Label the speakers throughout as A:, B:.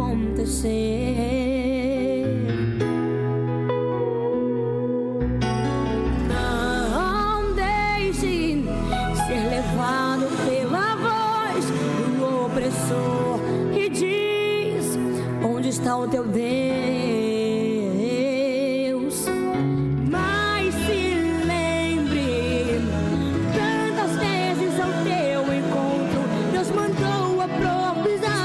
A: acontecer. Não deixe ser levado pela voz do opressor que diz: onde está o teu Deus? Mas se lembre, tantas vezes ao teu encontro Deus mandou a provisão,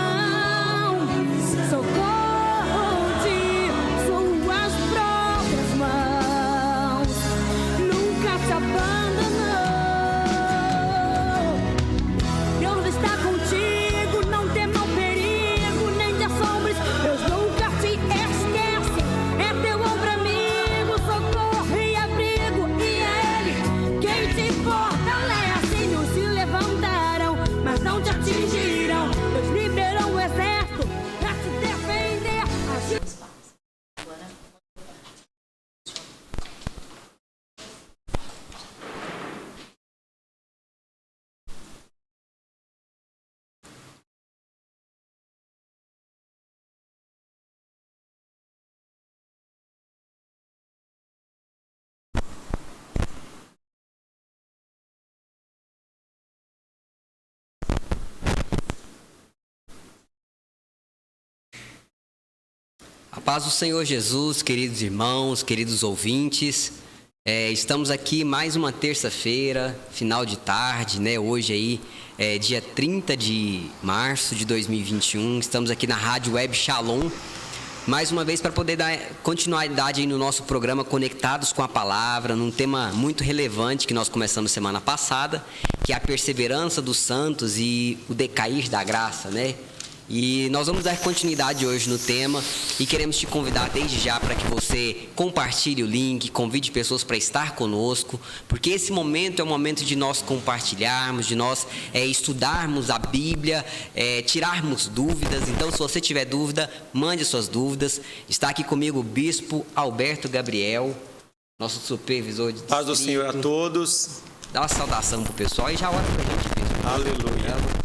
A: socorro de suas próprias mãos, nunca te abandonou. Deus está contigo, não tema o perigo, nem te assombres, Deus nunca te esquece, é teu ombro amigo, socorro e abrigo, e é Ele quem te fortalece. Não se levantarão, mas não te atingirão, Deus liberou o exército pra te defender.
B: A paz do Senhor Jesus, queridos irmãos, queridos ouvintes. Estamos aqui mais uma terça-feira, final de tarde, né? Hoje aí é dia 30 de março de 2021. Estamos aqui na Rádio Web Shalom, mais uma vez para poder dar continuidade aí no nosso programa Conectados com a Palavra, num tema muito relevante que nós começamos semana passada, que é a perseverança dos santos e o decair da graça, né? E nós vamos dar continuidade hoje no tema e queremos te convidar desde já para que você compartilhe o link, convide pessoas para estar conosco, porque esse momento é um momento de nós compartilharmos, de nós estudarmos a Bíblia, tirarmos dúvidas. Então, se você tiver dúvida, mande suas dúvidas. Está aqui comigo o Bispo Alberto Gabriel, nosso supervisor de distrito.
C: Paz do Senhor a todos.
B: Dá uma saudação para o pessoal e já ora para a gente, Bispo.
C: Aleluia.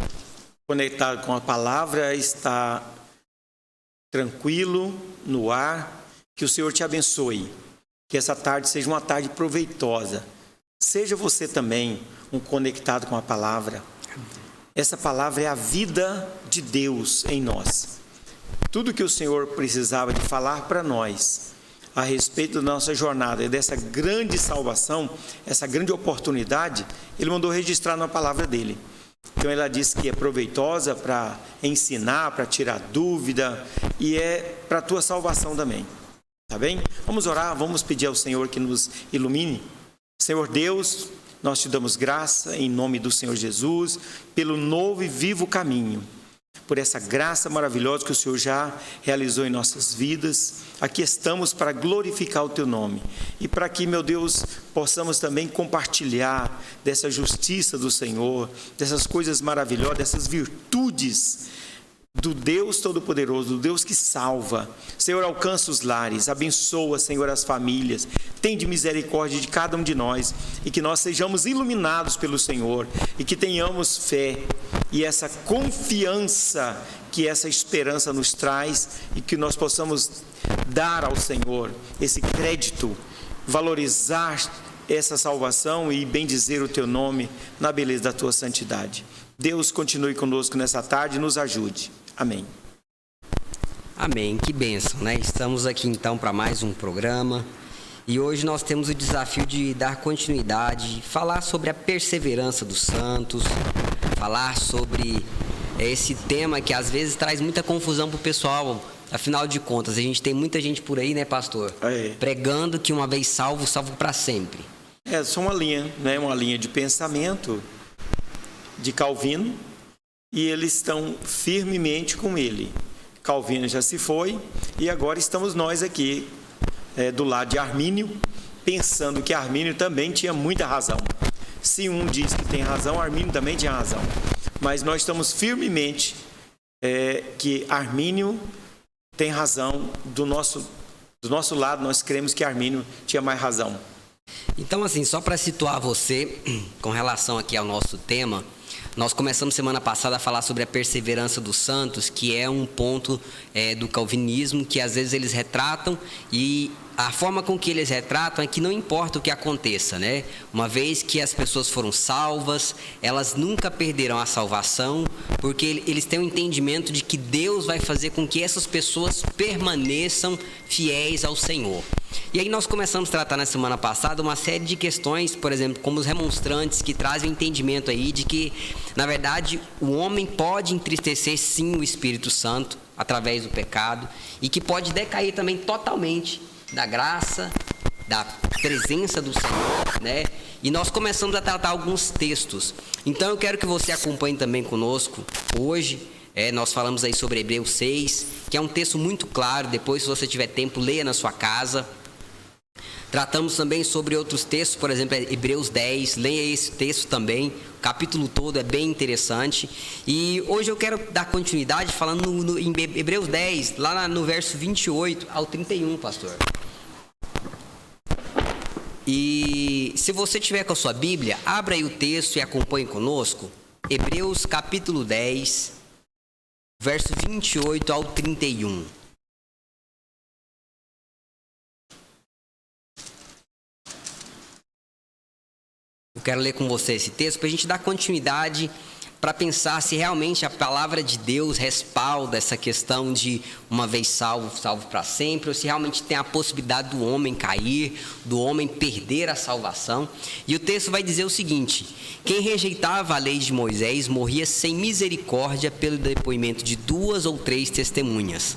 C: Conectado com a palavra, está tranquilo no ar. Que o Senhor te abençoe. Que essa tarde seja uma tarde proveitosa. Seja você também um conectado com a palavra. Essa palavra é a vida de Deus em nós. Tudo que o Senhor precisava de falar para nós a respeito da nossa jornada e dessa grande salvação, essa grande oportunidade, Ele mandou registrar na palavra dEle. Então ela diz que é proveitosa para ensinar, para tirar dúvida e é para a tua salvação também. Tá bem? Vamos orar, vamos pedir ao Senhor que nos ilumine. Senhor Deus, nós te damos graça em nome do Senhor Jesus, pelo novo e vivo caminho, por essa graça maravilhosa que o Senhor já realizou em nossas vidas. Aqui estamos para glorificar o teu nome e para que, meu Deus, possamos também compartilhar dessa justiça do Senhor, dessas coisas maravilhosas, dessas virtudes do Deus Todo-Poderoso, do Deus que salva. Senhor, alcança os lares, abençoa, Senhor, as famílias, tem de misericórdia de cada um de nós e que nós sejamos iluminados pelo Senhor e que tenhamos fé e essa confiança que essa esperança nos traz e que nós possamos dar ao Senhor esse crédito, valorizar essa salvação e bendizer o teu nome na beleza da tua santidade. Deus continue conosco nessa tarde e nos ajude. Amém.
B: Amém, que bênção, né? Estamos aqui então para mais um programa e hoje nós temos o desafio de dar continuidade, falar sobre a perseverança dos santos, falar sobre esse tema que às vezes traz muita confusão para o pessoal. Afinal de contas, a gente tem muita gente por aí, né, pastor? Pregando que uma vez salvo, salvo para sempre.
C: É só uma linha, né? Uma linha de pensamento de Calvino e eles estão firmemente com ele. Calvino já se foi e agora estamos nós aqui do lado de Armínio, pensando que Armínio também tinha muita razão. Se um diz que tem razão, Armínio também tinha razão. Mas nós estamos firmemente que Armínio tem razão. Do nosso lado, nós cremos que Armínio tinha mais razão.
B: Então, assim, só para situar você com relação aqui ao nosso tema, Nós começamos semana passada a falar sobre a perseverança dos santos, que é um ponto do calvinismo, que às vezes eles retratam, e a forma com que eles retratam é que não importa o que aconteça, né? Uma vez que as pessoas foram salvas, elas nunca perderão a salvação, porque eles têm o entendimento de que Deus vai fazer com que essas pessoas permaneçam fiéis ao Senhor. E aí nós começamos a tratar na semana passada uma série de questões, por exemplo, como os remonstrantes, que trazem o entendimento aí de que, na verdade, o homem pode entristecer sim o Espírito Santo através do pecado, e que pode decair também totalmente da graça, da presença do Senhor, né? E nós começamos a tratar alguns textos. Então eu quero que você acompanhe também conosco hoje. Nós falamos aí sobre Hebreus 6, que é um texto muito claro. Depois, se você tiver tempo, leia na sua casa. Tratamos também sobre outros textos, por exemplo, Hebreus 10, leia esse texto também, o capítulo todo é bem interessante. E hoje eu quero dar continuidade falando em Hebreus 10, lá no verso 28 ao 31, pastor. E se você tiver com a sua Bíblia, abra aí o texto e acompanhe conosco. Hebreus capítulo 10, verso 28 ao 31. Eu quero ler com você esse texto para a gente dar continuidade, para pensar se realmente a palavra de Deus respalda essa questão de uma vez salvo, salvo para sempre, ou se realmente tem a possibilidade do homem cair, do homem perder a salvação. E o texto vai dizer o seguinte: quem rejeitava a lei de Moisés morria sem misericórdia pelo depoimento de 2 ou 3 testemunhas.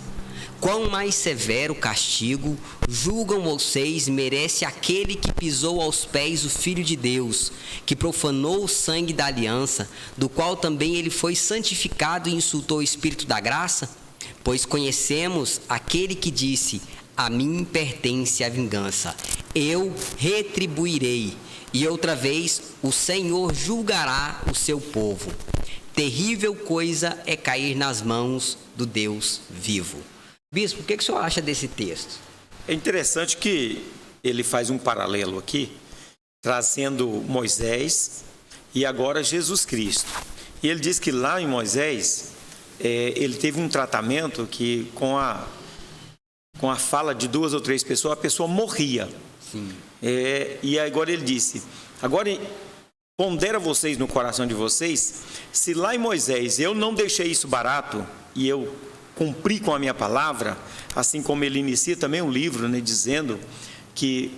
B: Quão mais severo castigo, julgam vocês, merece aquele que pisou aos pés o Filho de Deus, que profanou o sangue da aliança, do qual também ele foi santificado e insultou o Espírito da graça? Pois conhecemos aquele que disse: a mim pertence a vingança, eu retribuirei, e outra vez o Senhor julgará o seu povo. Terrível coisa é cair nas mãos do Deus vivo. Bispo, o que o senhor acha desse texto?
C: É interessante que ele faz um paralelo aqui, trazendo Moisés e agora Jesus Cristo. E ele diz que lá em Moisés, ele teve um tratamento que com a fala de 2 ou 3 pessoas, a pessoa morria.
B: Sim.
C: E agora ele disse: agora pondera vocês no coração de vocês, se lá em Moisés eu não deixei isso barato e eu cumpri com a minha palavra, assim como ele inicia também um livro, né, dizendo que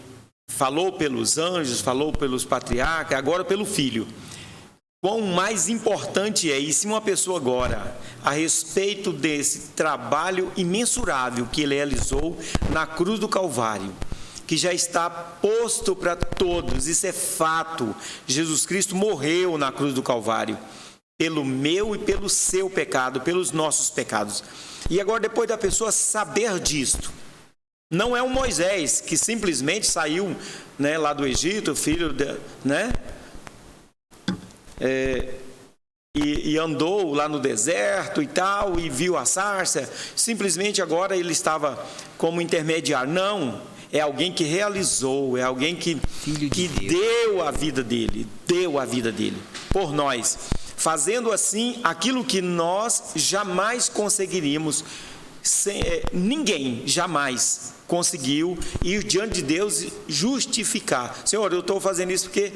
C: falou pelos anjos, falou pelos patriarcas, agora pelo Filho. Quão mais importante é, e se uma pessoa agora, a respeito desse trabalho imensurável que ele realizou na cruz do Calvário, que já está posto para todos, isso é fato, Jesus Cristo morreu na cruz do Calvário, pelo meu e pelo seu pecado, pelos nossos pecados. E agora, depois da pessoa saber disto, não é um Moisés que simplesmente saiu, né, lá do Egito, filho de, né, e andou lá no deserto e tal, e viu a sarça, simplesmente agora ele estava como intermediário. Não, é alguém que realizou, é alguém que deu a vida dele por nós, fazendo assim aquilo que nós jamais conseguiríamos, ninguém jamais conseguiu ir diante de Deus e justificar. Senhor, eu estou fazendo isso porque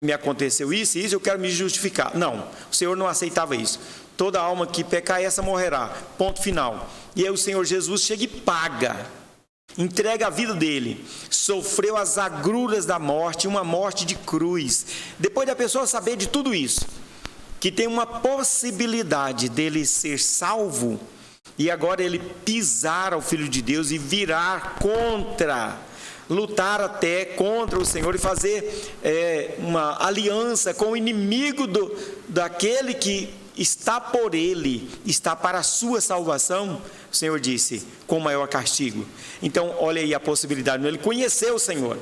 C: me aconteceu isso e isso, eu quero me justificar. Não, o Senhor não aceitava isso. Toda alma que pecar, essa morrerá, ponto final. E aí o Senhor Jesus chega e paga, entrega a vida dele, sofreu as agruras da morte, uma morte de cruz. Depois da pessoa saber de tudo isso, que tem uma possibilidade dele ser salvo, e agora ele pisar ao Filho de Deus e virar contra, lutar até contra o Senhor e fazer uma aliança com o inimigo daquele que está por ele, está para a sua salvação. O Senhor disse, com maior castigo. Então, olha aí a possibilidade, ele conheceu o Senhor.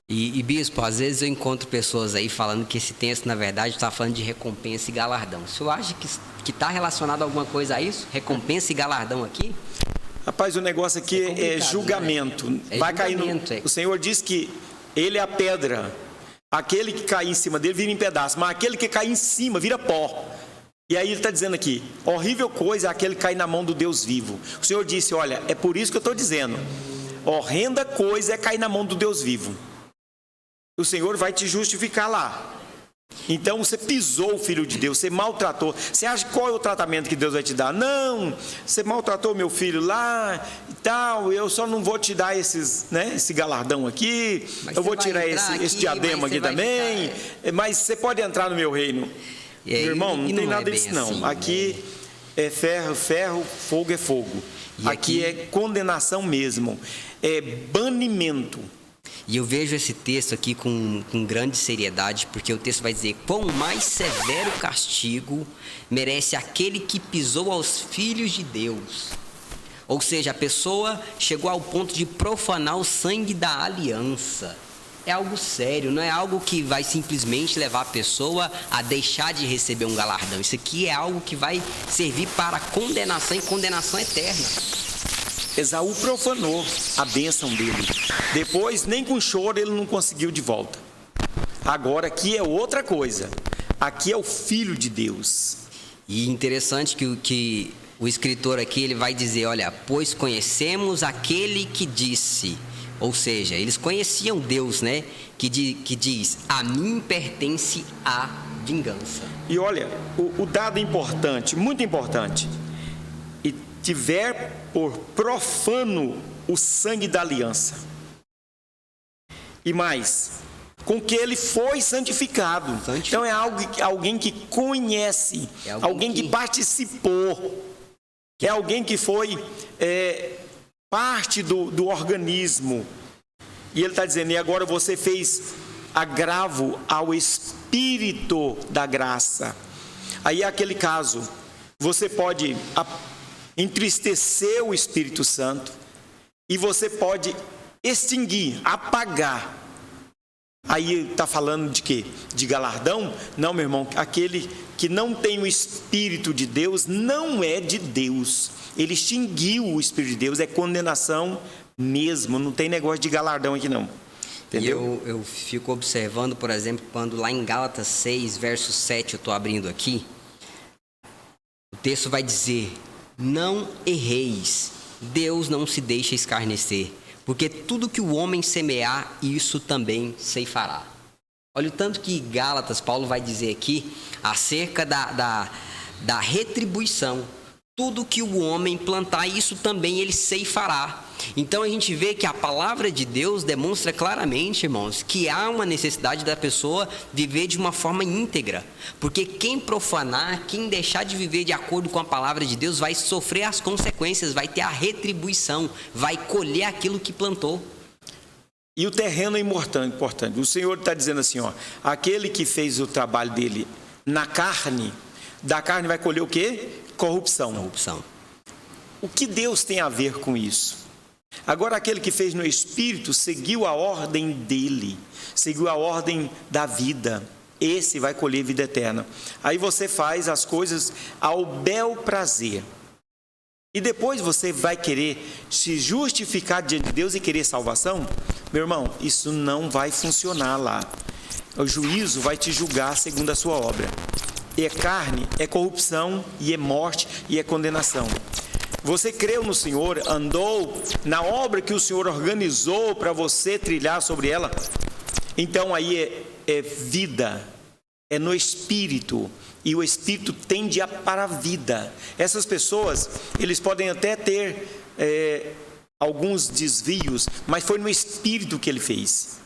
B: E bispo, às vezes eu encontro pessoas aí falando que esse texto, na verdade, está falando de recompensa e galardão. O senhor acha que está relacionado a alguma coisa a isso? Recompensa e galardão aqui?
C: Rapaz, o negócio aqui é julgamento.
B: Né?
C: Vai cair no... O Senhor diz que ele é a pedra Aquele que cair em cima dele vira em pedaço, mas aquele que cair em cima vira pó. E aí ele está dizendo aqui, horrível coisa é aquele que cai na mão do Deus vivo. O Senhor disse, olha, é por isso que eu estou dizendo, horrenda coisa é cair na mão do Deus vivo. O Senhor vai te justificar lá. Então você pisou o Filho de Deus, você maltratou. Você acha qual é o tratamento que Deus vai te dar? Não, você maltratou meu filho lá e tal, eu só não vou te dar esse galardão aqui, eu vou tirar esse diadema aqui também, mas você pode entrar no meu reino. Meu irmão, não tem nada disso não. Assim, aqui é ferro, ferro, fogo é fogo. Aqui é condenação mesmo, é banimento.
B: E eu vejo esse texto aqui com grande seriedade, porque o texto vai dizer: quão mais severo castigo merece aquele que pisou aos filhos de Deus. Ou seja, a pessoa chegou ao ponto de profanar o sangue da aliança. É algo sério, não é algo que vai simplesmente levar a pessoa a deixar de receber um galardão. Isso aqui é algo que vai servir para condenação e condenação eterna.
C: Esaú profanou a bênção dele. Depois, nem com choro, ele não conseguiu de volta. Agora, aqui é outra coisa. Aqui é o Filho de Deus.
B: E interessante que o escritor aqui ele vai dizer: olha, pois conhecemos aquele que disse. Ou seja, eles conheciam Deus, né? Que diz: a mim pertence a vingança.
C: E olha, o dado importante, muito importante. E tiver por profano o sangue da aliança. E mais, com que ele foi santificado. Então é alguém que conhece, alguém que participou, é alguém que foi parte do organismo. E ele está dizendo: e agora você fez agravo ao Espírito da graça. Aí é aquele caso, você pode entristecer o Espírito Santo e você pode extinguir, apagar. Aí está falando de quê? De galardão? Não, meu irmão, aquele que não tem o Espírito de Deus não é de Deus. Ele extinguiu o Espírito de Deus, é condenação mesmo, não tem negócio de galardão aqui não. Entendeu?
B: Eu fico observando, por exemplo, quando lá em Gálatas 6, verso 7, eu estou abrindo aqui, o texto vai dizer: não erreis, Deus não se deixa escarnecer, porque tudo que o homem semear, isso também ceifará. Olha o tanto que Gálatas, Paulo vai dizer aqui acerca da retribuição. Tudo que o homem plantar, isso também ele ceifará. Então a gente vê que a palavra de Deus demonstra claramente, irmãos, que há uma necessidade da pessoa viver de uma forma íntegra. Porque quem profanar, quem deixar de viver de acordo com a palavra de Deus, vai sofrer as consequências, vai ter a retribuição, vai colher aquilo que plantou.
C: E o terreno é importante. O Senhor está dizendo assim, ó, aquele que fez o trabalho dele na carne, da carne vai colher o quê? Corrupção. O que Deus tem a ver com isso? Agora, aquele que fez no Espírito seguiu a ordem dele, seguiu a ordem da vida. Esse vai colher vida eterna. Aí você faz as coisas ao bel prazer. E depois você vai querer se justificar diante de Deus e querer salvação? Meu irmão, isso não vai funcionar lá. O juízo vai te julgar segundo a sua obra. E é carne, é corrupção, e é morte, e é condenação. Você creu no Senhor, andou na obra que o Senhor organizou para você trilhar sobre ela? Então aí é vida, é no Espírito, e o Espírito tende para a vida. Essas pessoas, eles podem até ter alguns desvios, mas foi no Espírito que ele fez.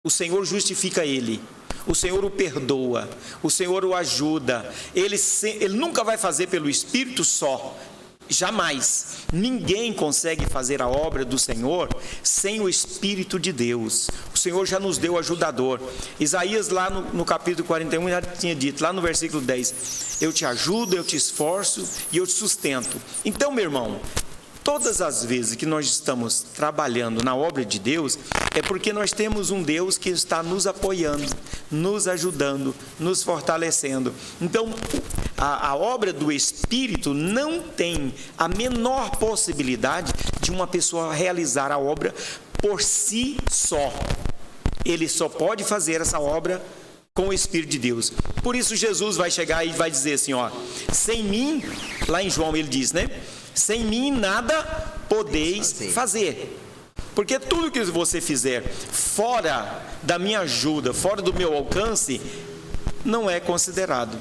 C: O Senhor justifica ele. O Senhor o perdoa, o Senhor o ajuda. Ele nunca vai fazer pelo Espírito só, jamais. Ninguém consegue fazer a obra do Senhor sem o Espírito de Deus. O Senhor já nos deu ajudador. Isaías lá no capítulo 41 já tinha dito, lá no versículo 10, eu te ajudo, eu te esforço e eu te sustento. Então, meu irmão, todas as vezes que nós estamos trabalhando na obra de Deus, é porque nós temos um Deus que está nos apoiando, nos ajudando, nos fortalecendo. Então, a obra do Espírito não tem a menor possibilidade de uma pessoa realizar a obra por si só. ele só pode fazer essa obra com o Espírito de Deus. Por isso Jesus vai chegar e vai dizer assim, ó, sem mim, lá em João ele diz, né? Sem mim nada podeis fazer. Porque tudo que você fizer fora da minha ajuda, fora do meu alcance, não é considerado.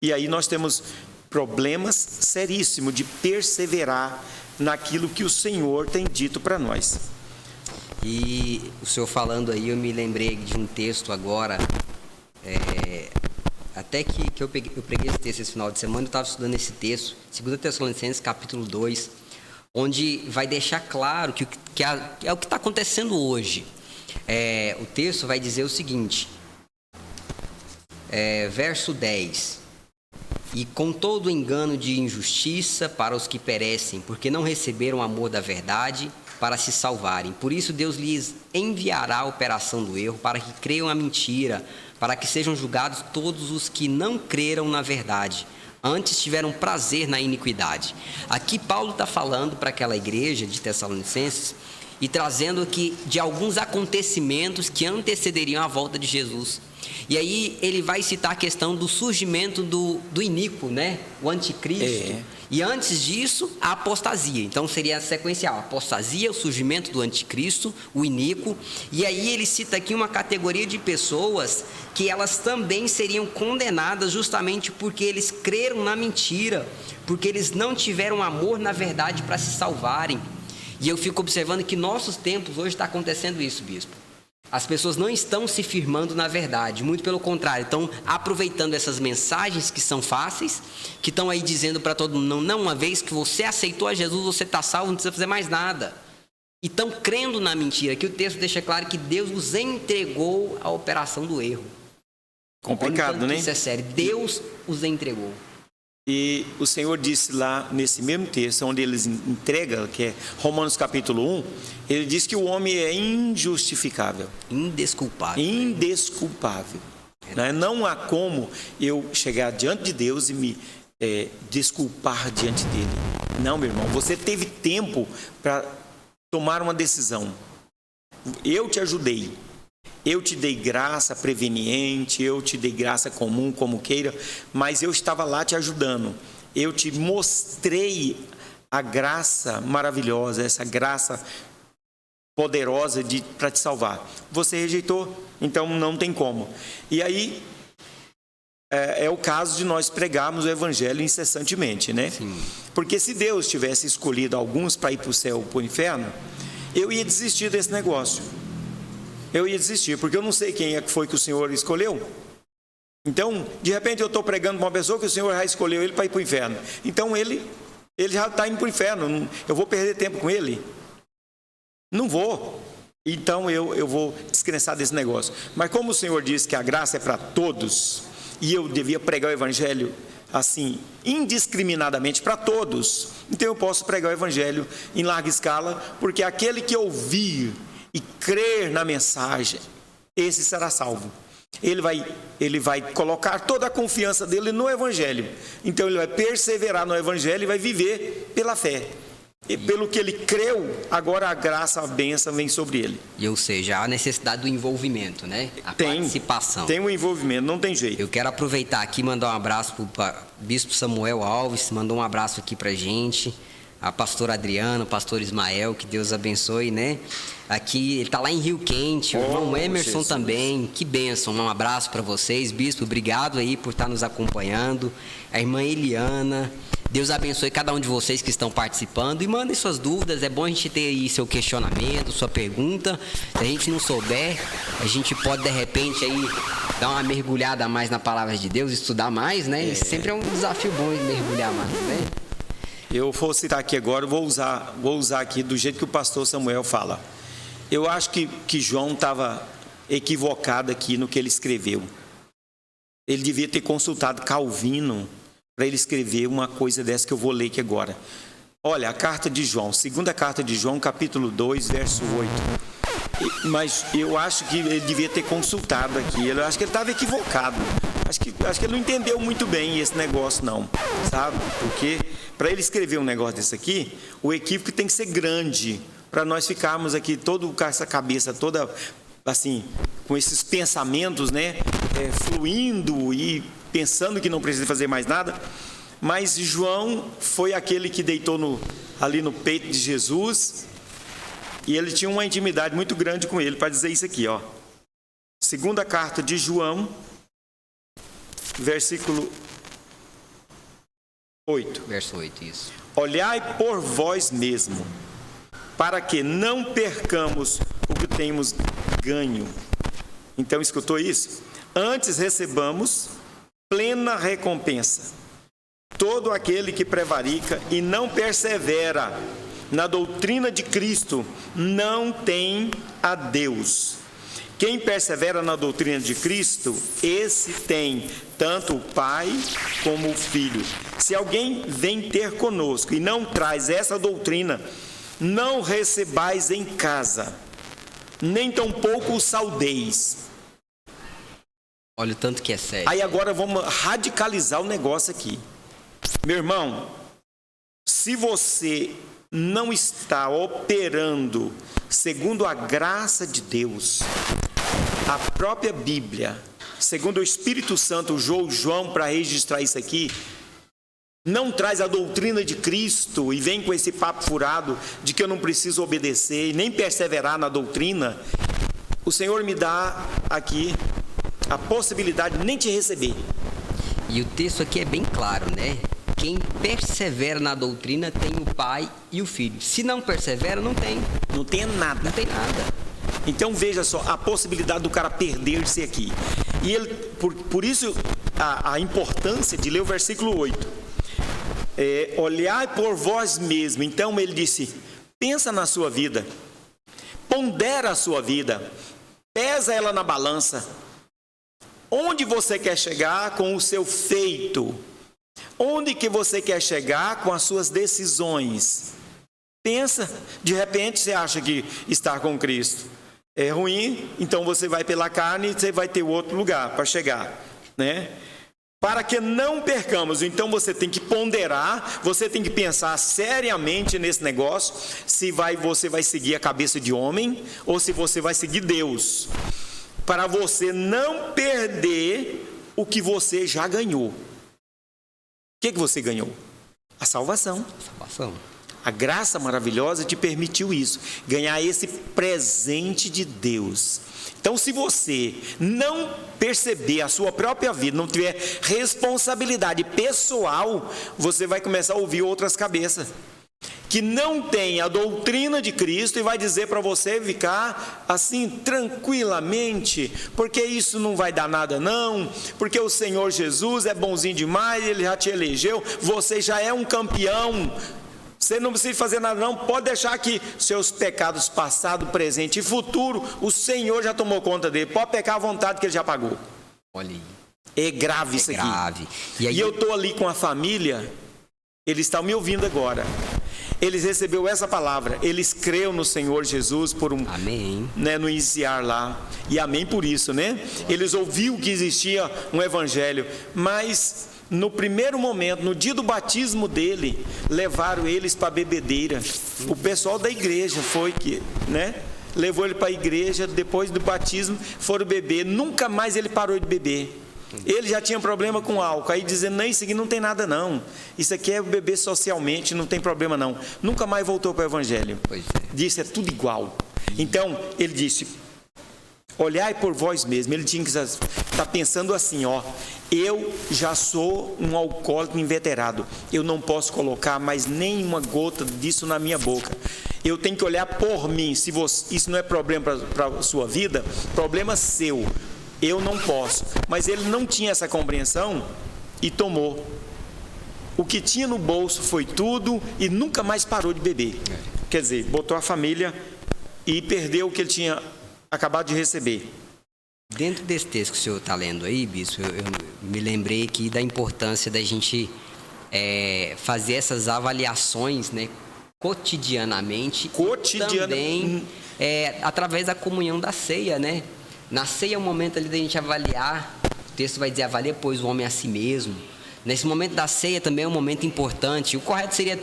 C: E aí nós temos problemas seríssimos de perseverar naquilo que o Senhor tem dito para nós.
B: E o senhor falando aí, eu me lembrei de um texto agora, até que eu preguei esse texto esse final de semana, eu estava estudando esse texto, 2 Tessalonicenses capítulo 2, onde vai deixar claro que é o que está acontecendo hoje. O texto vai dizer o seguinte, verso 10: E com todo engano de injustiça para os que perecem, porque não receberam o amor da verdade para se salvarem. Por isso Deus lhes enviará a operação do erro, para que creiam a mentira, para que sejam julgados todos os que não creram na verdade, antes tiveram prazer na iniquidade. Aqui Paulo está falando para aquela igreja de Tessalonicenses e trazendo aqui de alguns acontecimentos que antecederiam a volta de Jesus. E aí ele vai citar a questão do surgimento do iníquo, né? O anticristo. E antes disso, a apostasia. Então seria sequencial: a apostasia, o surgimento do anticristo, o iníquo. E aí ele cita aqui uma categoria de pessoas que elas também seriam condenadas justamente porque eles creram na mentira, porque eles não tiveram amor na verdade para se salvarem. E eu fico observando que em nossos tempos hoje está acontecendo isso, bispo. As pessoas não estão se firmando na verdade, muito pelo contrário, estão aproveitando essas mensagens que são fáceis, que estão aí dizendo para todo mundo, não, uma vez que você aceitou a Jesus, você está salvo, não precisa fazer mais nada. E estão crendo na mentira, que o texto deixa claro que Deus os entregou à operação do erro.
C: Complicado, né?
B: Isso é sério, Deus os entregou.
C: E o Senhor disse lá nesse mesmo texto, onde eles entregam, que é Romanos capítulo 1, ele diz que o homem é injustificável.
B: Indesculpável.
C: Indesculpável. Não há como eu chegar diante de Deus e me desculpar diante dele. Não, meu irmão, você teve tempo para tomar uma decisão. Eu te ajudei. Eu te dei graça preveniente, eu te dei graça comum, como queira, mas eu estava lá te ajudando. Eu te mostrei a graça maravilhosa, essa graça poderosa para te salvar. Você rejeitou, então não tem como. E aí é o caso de nós pregarmos o evangelho incessantemente, né? Sim. Porque se Deus tivesse escolhido alguns para ir para o céu ou para o inferno, eu ia desistir desse negócio. Eu ia desistir, porque eu não sei quem foi que o Senhor escolheu. Então, de repente eu estou pregando para uma pessoa que o Senhor já escolheu ele para ir para o inferno. Então ele já está indo para o inferno, eu vou perder tempo com ele? Não vou. Então eu vou descrençar desse negócio. Mas como o Senhor disse que a graça é para todos, e eu devia pregar o evangelho assim, indiscriminadamente para todos, então eu posso pregar o evangelho em larga escala, porque aquele que ouvir e crer na mensagem, esse será salvo. Ele vai colocar toda a confiança dele no evangelho. Então ele vai perseverar no evangelho e vai viver pela fé. E pelo que ele creu, agora a graça, a bênção vem sobre ele.
B: E, ou seja, há necessidade do envolvimento, né? A participação.
C: Tem um envolvimento, não tem jeito.
B: Eu quero aproveitar aqui e mandar um abraço para o bispo Samuel Alves, mandou um abraço aqui para a gente. A pastora Adriana, o pastor Ismael, que Deus abençoe, né? Aqui, ele está lá em Rio Quente, o irmão Emerson Jesus. Também, que bênção, um abraço para vocês, bispo, obrigado aí por estar nos acompanhando, a irmã Eliana, Deus abençoe cada um de vocês que estão participando e mandem suas dúvidas, é bom a gente ter aí seu questionamento, sua pergunta, se a gente não souber, a gente pode de repente aí dar uma mergulhada a mais na palavra de Deus, estudar mais, né? Sempre é um desafio bom de mergulhar mais, né?
C: Eu vou citar aqui agora, vou usar aqui do jeito que o pastor Samuel fala. Eu acho que João estava equivocado aqui no que ele escreveu. Ele devia ter consultado Calvino para ele escrever uma coisa dessa que eu vou ler aqui agora. Olha, a carta de João, segunda carta de João, capítulo 2, verso 8. Mas eu acho que ele devia ter consultado aqui. Eu acho que ele estava equivocado. Acho que ele não entendeu muito bem esse negócio, não. Sabe? Porque para ele escrever um negócio desse aqui, o equívoco tem que ser grande. Para nós ficarmos aqui todo com essa cabeça toda assim, com esses pensamentos, né, fluindo e pensando que não precisa fazer mais nada. Mas João foi aquele que deitou ali no peito de Jesus, e ele tinha uma intimidade muito grande com ele para dizer isso aqui, ó. Segunda carta de João, versículo 8.
B: Verso 8, isso.
C: Olhai por vós mesmo, para que não percamos o que temos ganho. Então, escutou isso? Antes recebamos plena recompensa. Todo aquele que prevarica e não persevera na doutrina de Cristo não tem a Deus. Quem persevera na doutrina de Cristo, esse tem tanto o Pai como o Filho. Se alguém vem ter conosco e não traz essa doutrina, não recebais em casa, nem tampouco o saudeis.
B: Olha o tanto que é sério.
C: Aí agora vamos radicalizar o negócio aqui. Meu irmão, se você não está operando segundo a graça de Deus, a própria Bíblia, segundo o Espírito Santo, usou João para registrar isso aqui, não traz a doutrina de Cristo e vem com esse papo furado de que eu não preciso obedecer e nem perseverar na doutrina, o Senhor me dá aqui a possibilidade de nem te receber.
B: E o texto aqui é bem claro, né? Quem persevera na doutrina tem o Pai e o Filho. Se não persevera, não tem.
C: Não tem nada.
B: Não tem nada.
C: Então veja só a possibilidade do cara perder-se aqui. E ele, por isso a importância de ler o versículo 8. Olhai por vós mesmo. Então ele disse, pensa na sua vida, pondera a sua vida, pesa ela na balança. Onde você quer chegar com o seu feito? Onde que você quer chegar com as suas decisões? Pensa, de repente você acha que estar com Cristo é ruim, então você vai pela carne e você vai ter outro lugar para chegar, né? Para que não percamos, então você tem que ponderar, você tem que pensar seriamente nesse negócio, se você vai seguir a cabeça de homem ou se você vai seguir Deus, para você não perder o que você já ganhou. O que você ganhou? A salvação.
B: Salvação.
C: A graça maravilhosa te permitiu isso, ganhar esse presente de Deus. Então, se você não perceber a sua própria vida, não tiver responsabilidade pessoal, você vai começar a ouvir outras cabeças que não tem a doutrina de Cristo e vai dizer para você ficar assim tranquilamente, porque isso não vai dar nada não, porque o Senhor Jesus é bonzinho demais, Ele já te elegeu, você já é um campeão, você não precisa fazer nada não, pode deixar que seus pecados passado, presente e futuro, o Senhor já tomou conta dele, pode pecar à vontade que Ele já pagou.
B: Olha aí.
C: É grave isso aqui.
B: Grave.
C: E eu estou ali com a família, eles estão me ouvindo agora. Eles receberam essa palavra, eles creram no Senhor Jesus por
B: amém,
C: né, no iniciar lá, e amém por isso, né? Eles ouviram que existia um evangelho, mas no primeiro momento, no dia do batismo dele, levaram eles para a bebedeira. O pessoal da igreja foi que, né? Levou ele para a igreja, depois do batismo foram beber, nunca mais ele parou de beber. Ele já tinha problema com álcool, aí dizendo, não, isso aqui não tem nada não, isso aqui é beber socialmente, não tem problema não. Nunca mais voltou para o evangelho.
B: Pois é.
C: Disse, é tudo igual. Então, ele disse, olhai por vós mesmos. Ele tinha que estar pensando assim, ó, eu já sou um alcoólico inveterado, eu não posso colocar mais nenhuma gota disso na minha boca. Eu tenho que olhar por mim. Se isso não é problema para a sua vida, problema seu. Eu não posso. Mas ele não tinha essa compreensão e tomou. O que tinha no bolso foi tudo e nunca mais parou de beber. Quer dizer, botou a família e perdeu o que ele tinha acabado de receber.
B: Dentro desse texto que o senhor está lendo aí, bispo, eu me lembrei aqui da importância da gente fazer essas avaliações, né, cotidianamente. Também através da comunhão da ceia, né? Na ceia é o momento ali da gente avaliar, o texto vai dizer, avalia, pois, o homem a si mesmo. Nesse momento da ceia também é um momento importante. O correto seria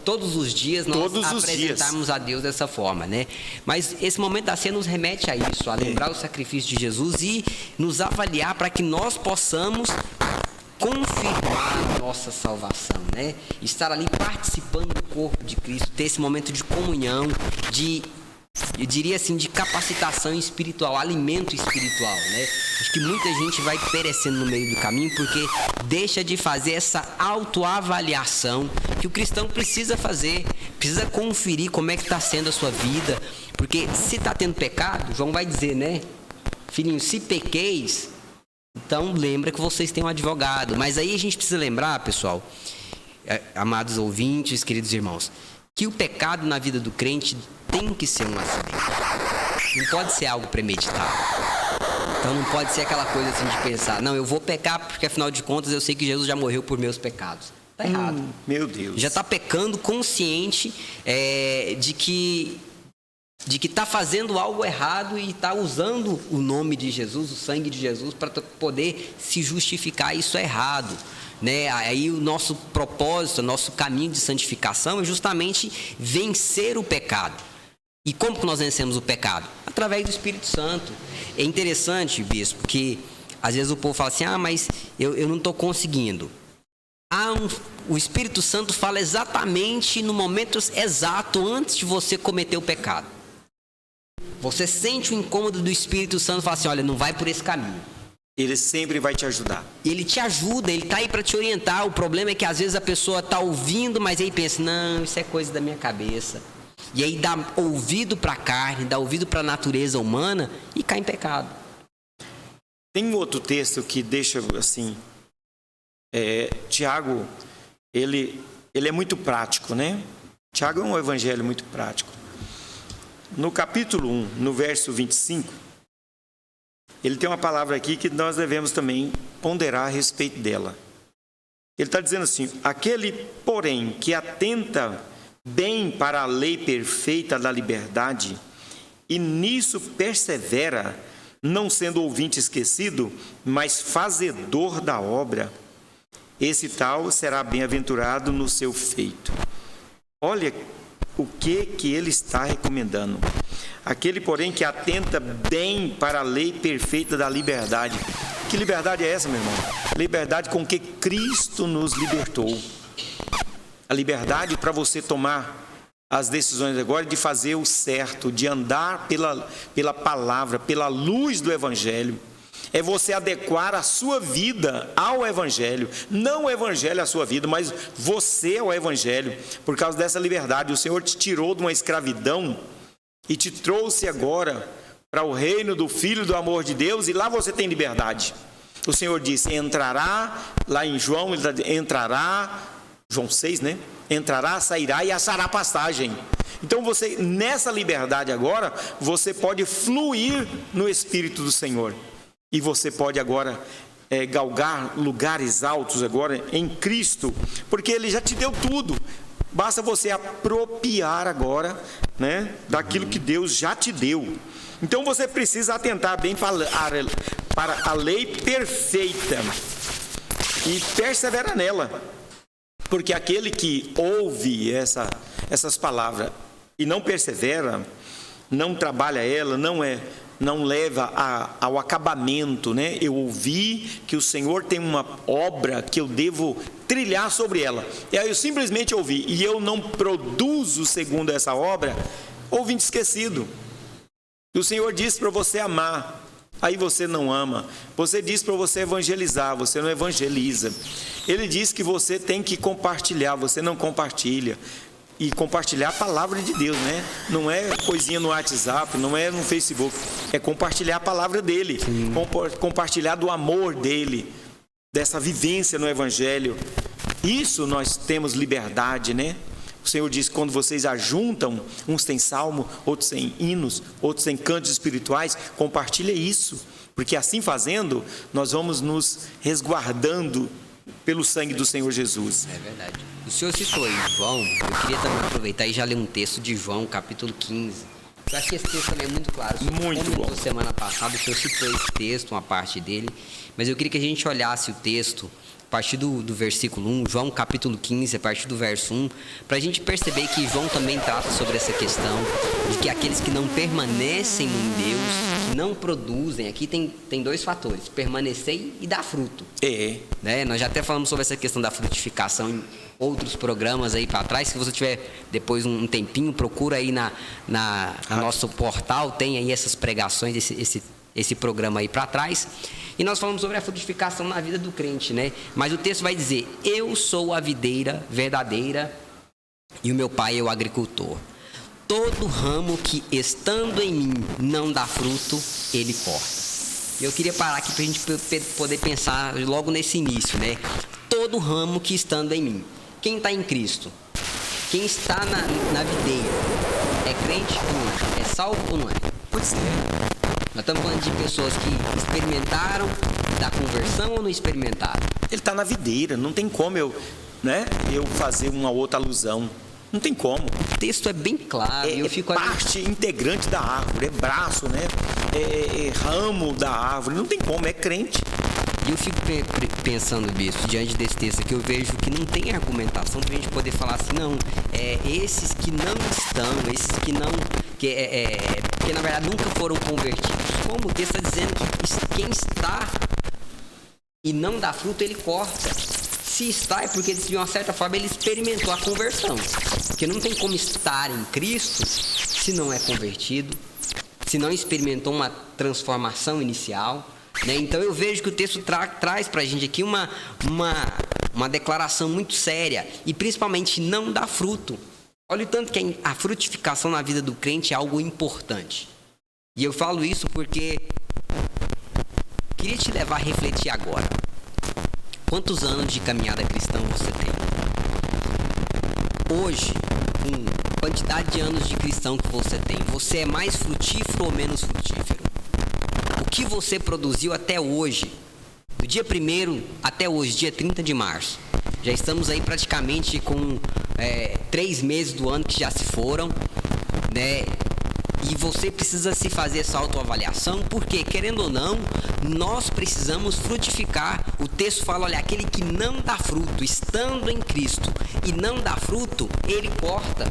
B: todos os dias nós apresentarmos a Deus dessa forma, né? Mas esse momento da ceia nos remete a isso, a lembrar o sacrifício de Jesus e nos avaliar para que nós possamos confirmar a nossa salvação, né? Estar ali participando do corpo de Cristo, ter esse momento de comunhão, eu diria assim, de capacitação espiritual, alimento espiritual, né? Acho que muita gente vai perecendo no meio do caminho porque deixa de fazer essa autoavaliação que o cristão precisa fazer, precisa conferir como é que está sendo a sua vida, porque se está tendo pecado, João vai dizer, né? Filhinho, se pequeis, então lembra que vocês têm um advogado. Mas aí a gente precisa lembrar, pessoal, amados ouvintes, queridos irmãos, que o pecado na vida do crente tem que ser um acidente. Não pode ser algo premeditado. Então não pode ser aquela coisa assim de pensar, não, eu vou pecar porque afinal de contas eu sei que Jesus já morreu por meus pecados. Está errado.
C: Meu Deus.
B: Já está pecando consciente de que está fazendo algo errado e está usando o nome de Jesus, o sangue de Jesus, para poder se justificar. Isso é errado, né? Aí o nosso propósito, o nosso caminho de santificação é justamente vencer o pecado. E como que nós vencemos o pecado? Através do Espírito Santo. É interessante, bispo, porque às vezes o povo fala assim, mas eu não estou conseguindo. O Espírito Santo fala exatamente no momento exato antes de você cometer o pecado. Você sente o incômodo do Espírito Santo e fala assim, olha, não vai por esse caminho.
C: Ele sempre vai te ajudar.
B: Ele te ajuda, ele está aí para te orientar. O problema é que às vezes a pessoa está ouvindo, mas aí pensa, não, isso é coisa da minha cabeça. E aí dá ouvido para a carne, dá ouvido para a natureza humana e cai em pecado.
C: Tem um outro texto que deixa assim, Tiago, ele é muito prático, né? Tiago é um evangelho muito prático. No capítulo 1, no verso 25, ele tem uma palavra aqui que nós devemos também ponderar a respeito dela. Ele está dizendo assim, aquele, porém, que atenta bem para a lei perfeita da liberdade e nisso persevera, não sendo ouvinte esquecido, mas fazedor da obra, esse tal será bem-aventurado no seu feito. Olha o que ele está recomendando. Aquele, porém, que atenta bem para a lei perfeita da liberdade. Que liberdade é essa, meu irmão? Liberdade com que Cristo nos libertou. A liberdade para você tomar as decisões agora de fazer o certo, de andar pela palavra, pela luz do Evangelho. É você adequar a sua vida ao Evangelho. Não o Evangelho à sua vida, mas você ao Evangelho. Por causa dessa liberdade, o Senhor te tirou de uma escravidão e te trouxe agora para o reino do Filho do amor de Deus, e lá você tem liberdade. O Senhor disse, entrará, lá em João, ele entrará, João 6, né? Entrará, sairá e achará pastagem. Então você, nessa liberdade agora, você pode fluir no Espírito do Senhor. E você pode agora galgar lugares altos agora em Cristo, porque Ele já te deu tudo. Basta você apropriar agora, né, daquilo que Deus já te deu. Então você precisa atentar bem para a lei perfeita e perseverar nela. Porque aquele que ouve essas palavras e não persevera, não trabalha ela, não leva ao acabamento, né? Eu ouvi que o Senhor tem uma obra que eu devo trilhar sobre ela. E aí eu simplesmente ouvi e eu não produzo segundo essa obra, ouvinte esquecido. E o Senhor disse para você amar, aí você não ama. Você disse para você evangelizar, você não evangeliza. Ele disse que você tem que compartilhar, você não compartilha. E compartilhar a palavra de Deus, né? Não é coisinha no WhatsApp, não é no Facebook. É compartilhar a palavra dele. Compartilhar do amor dele, dessa vivência no Evangelho. Isso nós temos liberdade, né? O Senhor diz que quando vocês ajuntam, uns têm salmo, outros têm hinos, outros têm cantos espirituais, compartilha isso. Porque assim fazendo, nós vamos nos resguardando pelo sangue do Senhor Jesus.
B: É verdade. O senhor citou aí João, eu queria também aproveitar e já ler um texto de João, capítulo 15. Eu acho que esse texto também é muito claro.
C: Muito bom.
B: Semana passada o senhor citou esse texto, uma parte dele, mas eu queria que a gente olhasse o texto partir do versículo 1, João capítulo 15, a partir do verso 1, para a gente perceber que João também trata sobre essa questão de que aqueles que não permanecem em Deus, que não produzem, aqui tem dois fatores, permanecer e dar fruto. Né? Nós já até falamos sobre essa questão da frutificação em outros programas aí para trás. Se você tiver depois um tempinho, procura aí no nosso portal, tem aí essas pregações, esse programa aí para trás. E nós falamos sobre a frutificação na vida do crente, né? Mas o texto vai dizer: eu sou a videira verdadeira e o meu pai é o agricultor. Todo ramo que estando em mim não dá fruto, ele corta. Eu queria parar aqui para a gente poder pensar logo nesse início, né? Todo ramo que estando em mim. Quem está em Cristo? Quem está na videira? É crente ou não é? É salvo ou não é?
C: Pois é.
B: Nós estamos falando de pessoas que experimentaram da conversão ou não experimentaram?
C: Ele está na videira, não tem como eu fazer uma outra alusão. Não tem como.
B: O texto é bem claro.
C: É parte integrante da árvore, é braço, né? É ramo da árvore, não tem como, é crente.
B: E eu fico pensando, bispo, diante desse texto aqui, eu vejo que não tem argumentação para a gente poder falar assim, não, esses que não estão, esses que não, que na verdade nunca foram convertidos. Como o texto está dizendo que quem está e não dá fruto, ele corta. Se está, é porque de uma certa forma ele experimentou a conversão. Porque não tem como estar em Cristo se não é convertido, se não experimentou uma transformação inicial. Né? Então eu vejo que o texto traz para a gente aqui uma declaração muito séria e principalmente não dá fruto. Olha o tanto que a frutificação na vida do crente é algo importante. E eu falo isso porque queria te levar a refletir agora. Quantos anos de caminhada cristã você tem? Hoje, com a quantidade de anos de cristão que você é mais frutífero ou menos frutífero? O que você produziu até hoje, do dia 1º até hoje, dia 30 de março. Já estamos aí praticamente com 3 meses do ano que já se foram, né? E você precisa se fazer essa autoavaliação, porque, querendo ou não, nós precisamos frutificar. O texto fala, olha, aquele que não dá fruto, estando em Cristo, e não dá fruto, ele corta.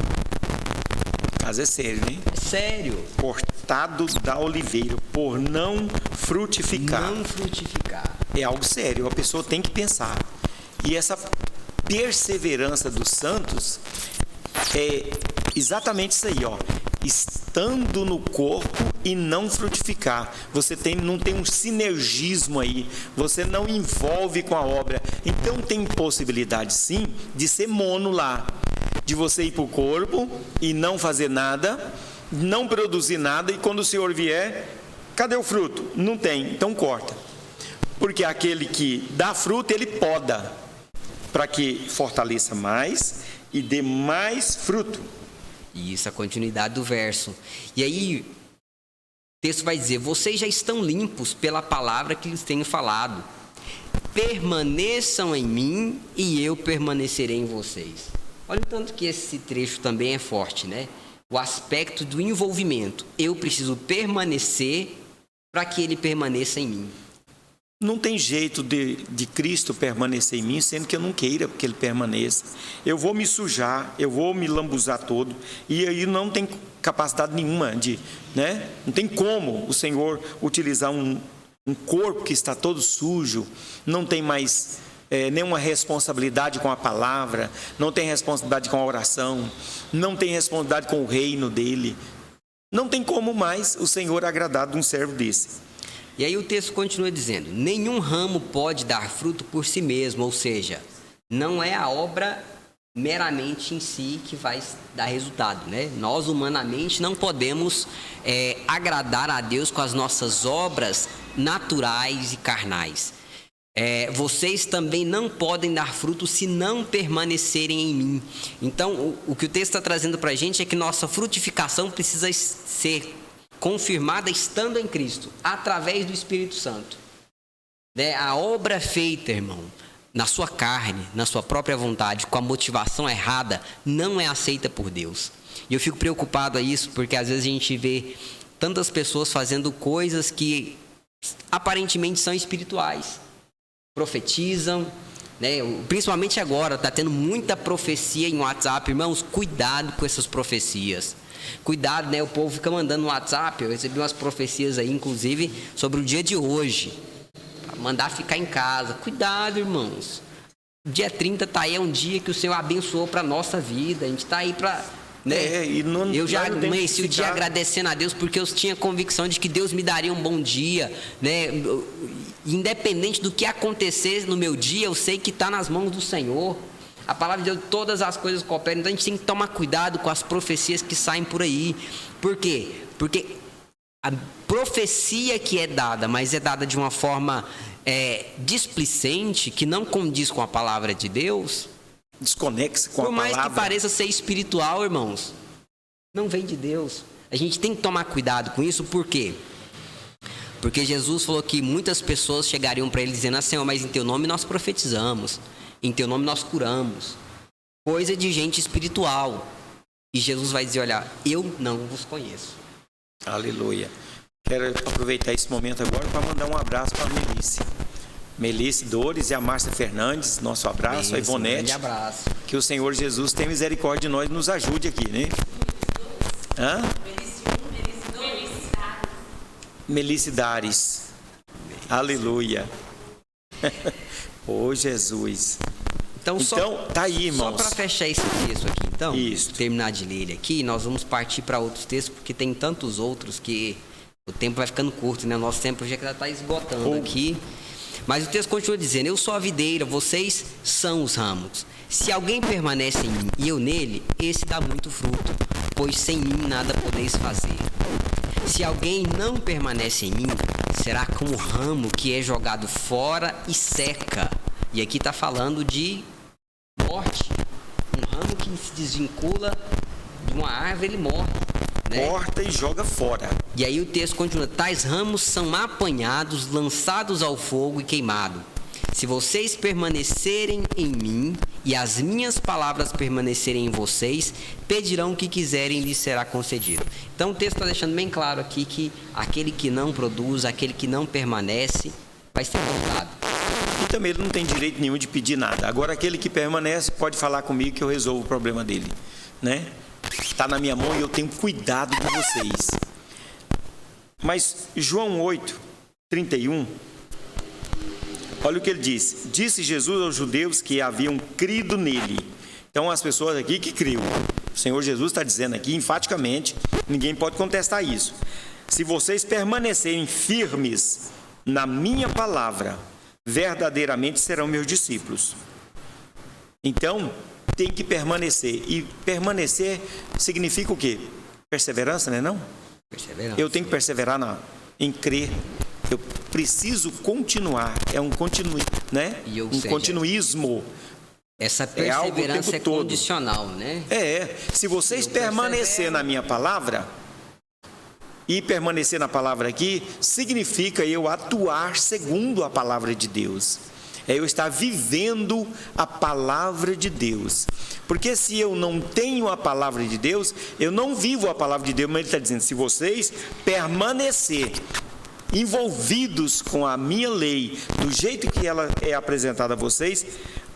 C: Mas é sério, né?
B: Sério.
C: Cortado da oliveira por não frutificar.
B: Não frutificar.
C: É algo sério, a pessoa tem que pensar. E essa perseverança dos santos é exatamente isso aí, ó. Estando no corpo e não frutificar. Você não tem um sinergismo aí, você não envolve com a obra. Então tem possibilidade sim de ser mono lá, de você ir para o corpo e não fazer nada, não produzir nada, e quando o Senhor vier, cadê o fruto? Não tem, então corta. Porque aquele que dá fruto, ele poda, para que fortaleça mais e dê mais fruto.
B: Isso, a continuidade do verso. E aí, o texto vai dizer: vocês já estão limpos pela palavra que lhes tenho falado. Permaneçam em mim e eu permanecerei em vocês. Olha o tanto que esse trecho também é forte, né? O aspecto do envolvimento. Eu preciso permanecer para que ele permaneça em mim.
C: Não tem jeito de Cristo permanecer em mim, sendo que eu não queira que Ele permaneça. Eu vou me sujar, eu vou me lambuzar todo, e aí não tem capacidade nenhuma né? Não tem como o Senhor utilizar um corpo que está todo sujo, não tem mais nenhuma responsabilidade com a palavra, não tem responsabilidade com a oração, não tem responsabilidade com o reino dEle. Não tem como mais o Senhor agradar de um servo desse.
B: E aí o texto continua dizendo: nenhum ramo pode dar fruto por si mesmo, ou seja, não é a obra meramente em si que vai dar resultado, né? Nós humanamente não podemos agradar a Deus com as nossas obras naturais e carnais. Vocês também não podem dar fruto se não permanecerem em mim. Então, o que o texto está trazendo para a gente é que nossa frutificação precisa ser confirmada estando em Cristo, através do Espírito Santo. A obra feita, irmão, na sua carne, na sua própria vontade, com a motivação errada, não é aceita por Deus. E eu fico preocupado a isso, porque às vezes a gente vê tantas pessoas fazendo coisas que aparentemente são espirituais. Profetizam, né? Principalmente agora, está tendo muita profecia em WhatsApp. Irmãos, cuidado com essas profecias. Cuidado, né? O povo fica mandando no WhatsApp. Eu recebi umas profecias aí, inclusive, sobre o dia de hoje. Pra mandar ficar em casa. Cuidado, irmãos. Dia 30 tá aí, é um dia que o Senhor abençoou para nossa vida. A gente tá aí para... né? Eu já amanheci o dia agradecendo a Deus, porque eu tinha convicção de que Deus me daria um bom dia, né? Independente do que acontecer no meu dia, eu sei que está nas mãos do Senhor. A palavra de Deus, todas as coisas cooperam. Então a gente tem que tomar cuidado com as profecias que saem por aí. Por quê? Porque a profecia que é dada, mas é dada de uma forma displicente, que não condiz com a palavra de Deus,
C: desconexa com a
B: por mais
C: palavra.
B: que pareça ser espiritual, irmãos, não vem de Deus. A gente tem que tomar cuidado com isso. Por quê? Porque Jesus falou que muitas pessoas chegariam para ele dizendo assim: Senhor, mas em teu nome nós profetizamos, em teu nome nós curamos. Coisa de gente espiritual. E Jesus vai dizer: olha, eu não vos conheço.
C: Aleluia. Quero aproveitar esse momento agora para mandar um abraço para a Melice Dores e a Márcia Fernandes, nosso abraço, a Ivonete.
B: Um grande abraço.
C: Que o Senhor Jesus tenha misericórdia de nós e nos ajude aqui, né? Hã? Melice Dares. Aleluia. Ô Jesus.
B: Então
C: tá aí, irmãos.
B: Só para fechar esse texto aqui, então,
C: isso.
B: Terminar de ler ele aqui, nós vamos partir para outros textos, porque tem tantos outros que o tempo vai ficando curto, né? O nosso tempo já está esgotando aqui. Mas o texto continua dizendo: eu sou a videira, vocês são os ramos. Se alguém permanece em mim e eu nele, esse dá muito fruto, pois sem mim nada podeis fazer. Se alguém não permanece em mim, será como ramo que é jogado fora e seca. E aqui está falando de morte. Um ramo que se desvincula de uma árvore, ele morre, né?
C: Corta e joga fora.
B: E aí o texto continua: tais ramos são apanhados, lançados ao fogo e queimados. Se vocês permanecerem em mim e as minhas palavras permanecerem em vocês, pedirão o que quiserem e lhes será concedido. Então o texto está deixando bem claro aqui que aquele que não produz, aquele que não permanece, vai ser cortado.
C: E também ele não tem direito nenhum de pedir nada. Agora aquele que permanece pode falar comigo que eu resolvo o problema dele, né? Está na minha mão e eu tenho cuidado com vocês. Mas João 8:31, olha o que ele diz. Disse Jesus aos judeus que haviam crido nele. Então as pessoas aqui que criam. O Senhor Jesus está dizendo aqui enfaticamente, ninguém pode contestar isso. Se vocês permanecerem firmes na minha palavra, verdadeiramente serão meus discípulos. Então tem que permanecer. E permanecer significa o quê? Perseverança, não é não?
B: Perseverança.
C: Eu tenho que perseverar em crer. Eu preciso continuar. É um né? Continuismo.
B: Essa perseverança é condicional, né?
C: Se vocês permanecerem na minha palavra, e permanecer na palavra aqui, significa eu atuar segundo a palavra de Deus. É eu estar vivendo a palavra de Deus. Porque se eu não tenho a palavra de Deus, eu não vivo a palavra de Deus. Mas ele está dizendo: se vocês permanecer envolvidos com a minha lei, do jeito que ela é apresentada a vocês,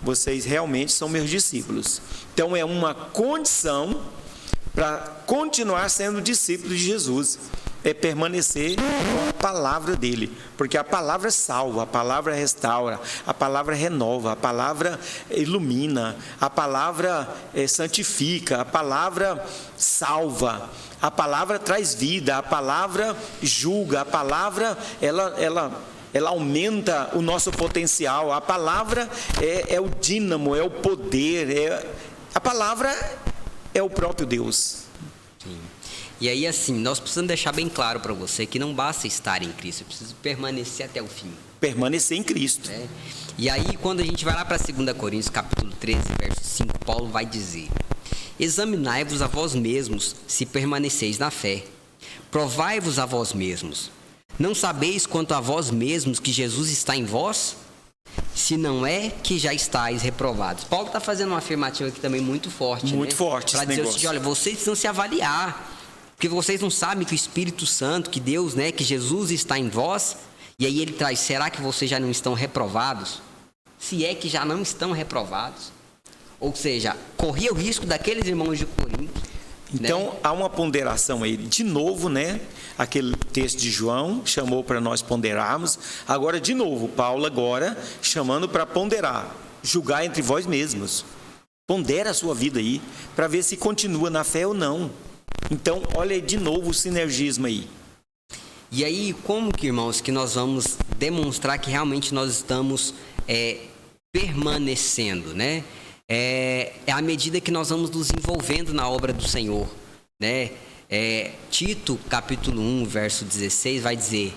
C: vocês realmente são meus discípulos. Então é uma condição para continuar sendo discípulo de Jesus. É permanecer com a palavra dele, porque a palavra salva, a palavra restaura, a palavra renova, a palavra ilumina, a palavra santifica, a palavra salva, a palavra traz vida, a palavra julga, a palavra ela aumenta o nosso potencial, a palavra é o dínamo, é o poder, a palavra é o próprio Deus.
B: Sim. E aí, assim, nós precisamos deixar bem claro para você que não basta estar em Cristo, eu preciso permanecer até o fim.
C: Permanecer em Cristo.
B: Né? E aí, quando a gente vai lá para 2 Coríntios, capítulo 13, verso 5, Paulo vai dizer: examinai-vos a vós mesmos, se permaneceis na fé. Provai-vos a vós mesmos. Não sabeis quanto a vós mesmos que Jesus está em vós? Se não é que já estáis reprovados. Paulo está fazendo uma afirmativa aqui também muito forte.
C: Muito forte.
B: Para dizer o seguinte: olha, vocês precisam se avaliar. Porque vocês não sabem que o Espírito Santo, que Deus, né, que Jesus está em vós. E aí ele traz: será que vocês já não estão reprovados? se é que já não estão reprovados. Ou seja, corria o risco daqueles irmãos de Corinto.
C: Então, há uma ponderação aí. De novo, né? Aquele texto de João chamou para nós ponderarmos. Agora, de novo, Paulo agora chamando para ponderar. Julgar entre vós mesmos. Pondera a sua vida aí, para ver se continua na fé ou não. Então, olha aí de novo o sinergismo aí.
B: E aí, como que, irmãos, que nós vamos demonstrar que realmente nós estamos permanecendo, né? É à medida que nós vamos nos envolvendo na obra do Senhor, né? Tito, capítulo 1, verso 16, vai dizer: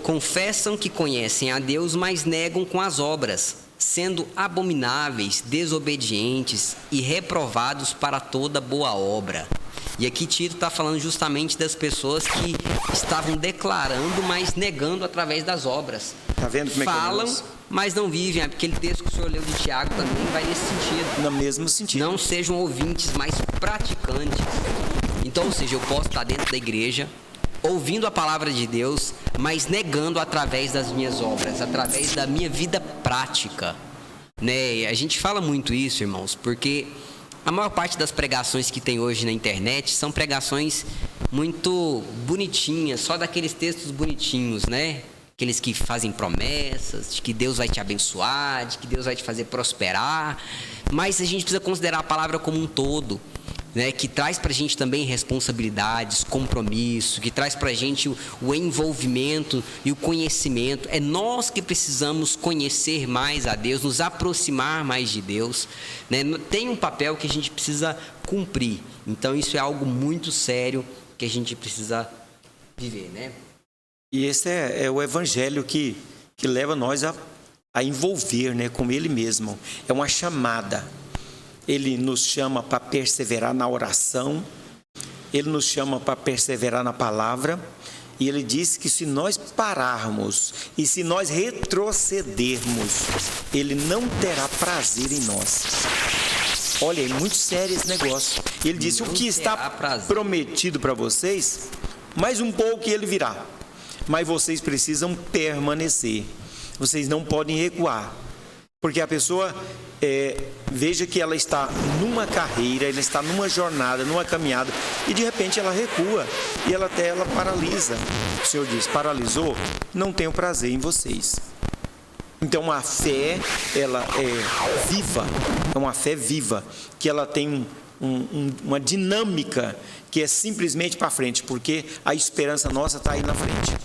B: confessam que conhecem a Deus, mas negam com as obras, sendo abomináveis, desobedientes e reprovados para toda boa obra. E aqui Tito está falando justamente das pessoas que estavam declarando, mas negando através das obras.
C: Tá vendo como é que
B: falam, mas não vivem. Aquele texto que o senhor leu de Tiago também vai nesse sentido.
C: No mesmo sentido.
B: Não sejam ouvintes, mas praticantes. Então, ou seja, eu posso estar dentro da igreja, ouvindo a palavra de Deus, mas negando através das minhas obras, através da minha vida prática, né? A gente fala muito isso, irmãos, porque a maior parte das pregações que tem hoje na internet são pregações muito bonitinhas, só daqueles textos bonitinhos, né? Aqueles que fazem promessas, de que Deus vai te abençoar, de que Deus vai te fazer prosperar, mas a gente precisa considerar a palavra como um todo, né, que traz para a gente também responsabilidades, compromisso, que traz para a gente o envolvimento e o conhecimento. É nós que precisamos conhecer mais a Deus, nos aproximar mais de Deus, né? Tem um papel que a gente precisa cumprir. Então isso é algo muito sério que a gente precisa viver, né?
C: E esse é o evangelho que leva nós a envolver, né, com Ele mesmo. É uma chamada. Ele nos chama para perseverar na oração, Ele nos chama para perseverar na palavra, e Ele diz que se nós pararmos e se nós retrocedermos, Ele não terá prazer em nós. Olha, é muito sério esse negócio. Ele disse: o que está prometido para vocês, mais um pouco e Ele virá. Mas vocês precisam permanecer, vocês não podem recuar. Porque a pessoa, veja que ela está numa carreira, ela está numa jornada, numa caminhada, e de repente ela recua, e ela paralisa. O Senhor diz: paralisou? Não tenho prazer em vocês. Então a fé, ela é viva, é uma fé viva, que ela tem uma dinâmica que é simplesmente para frente, porque a esperança nossa está aí na frente.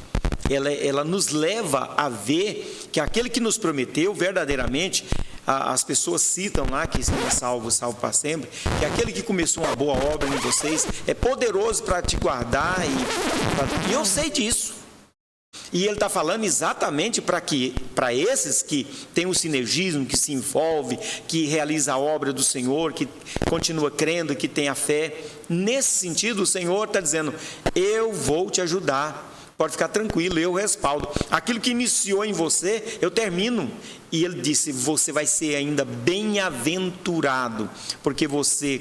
C: Ela nos leva a ver que aquele que nos prometeu verdadeiramente, as pessoas citam lá que será salvo para sempre, que aquele que começou uma boa obra em vocês é poderoso para te guardar, e eu sei disso. E ele está falando exatamente para esses que têm um sinergismo, que se envolve, que realiza a obra do Senhor, que continua crendo, que tem a fé. Nesse sentido, o Senhor está dizendo: eu vou te ajudar. Pode ficar tranquilo, eu respaldo. Aquilo que iniciou em você, eu termino. E ele disse: você vai ser ainda bem-aventurado, porque você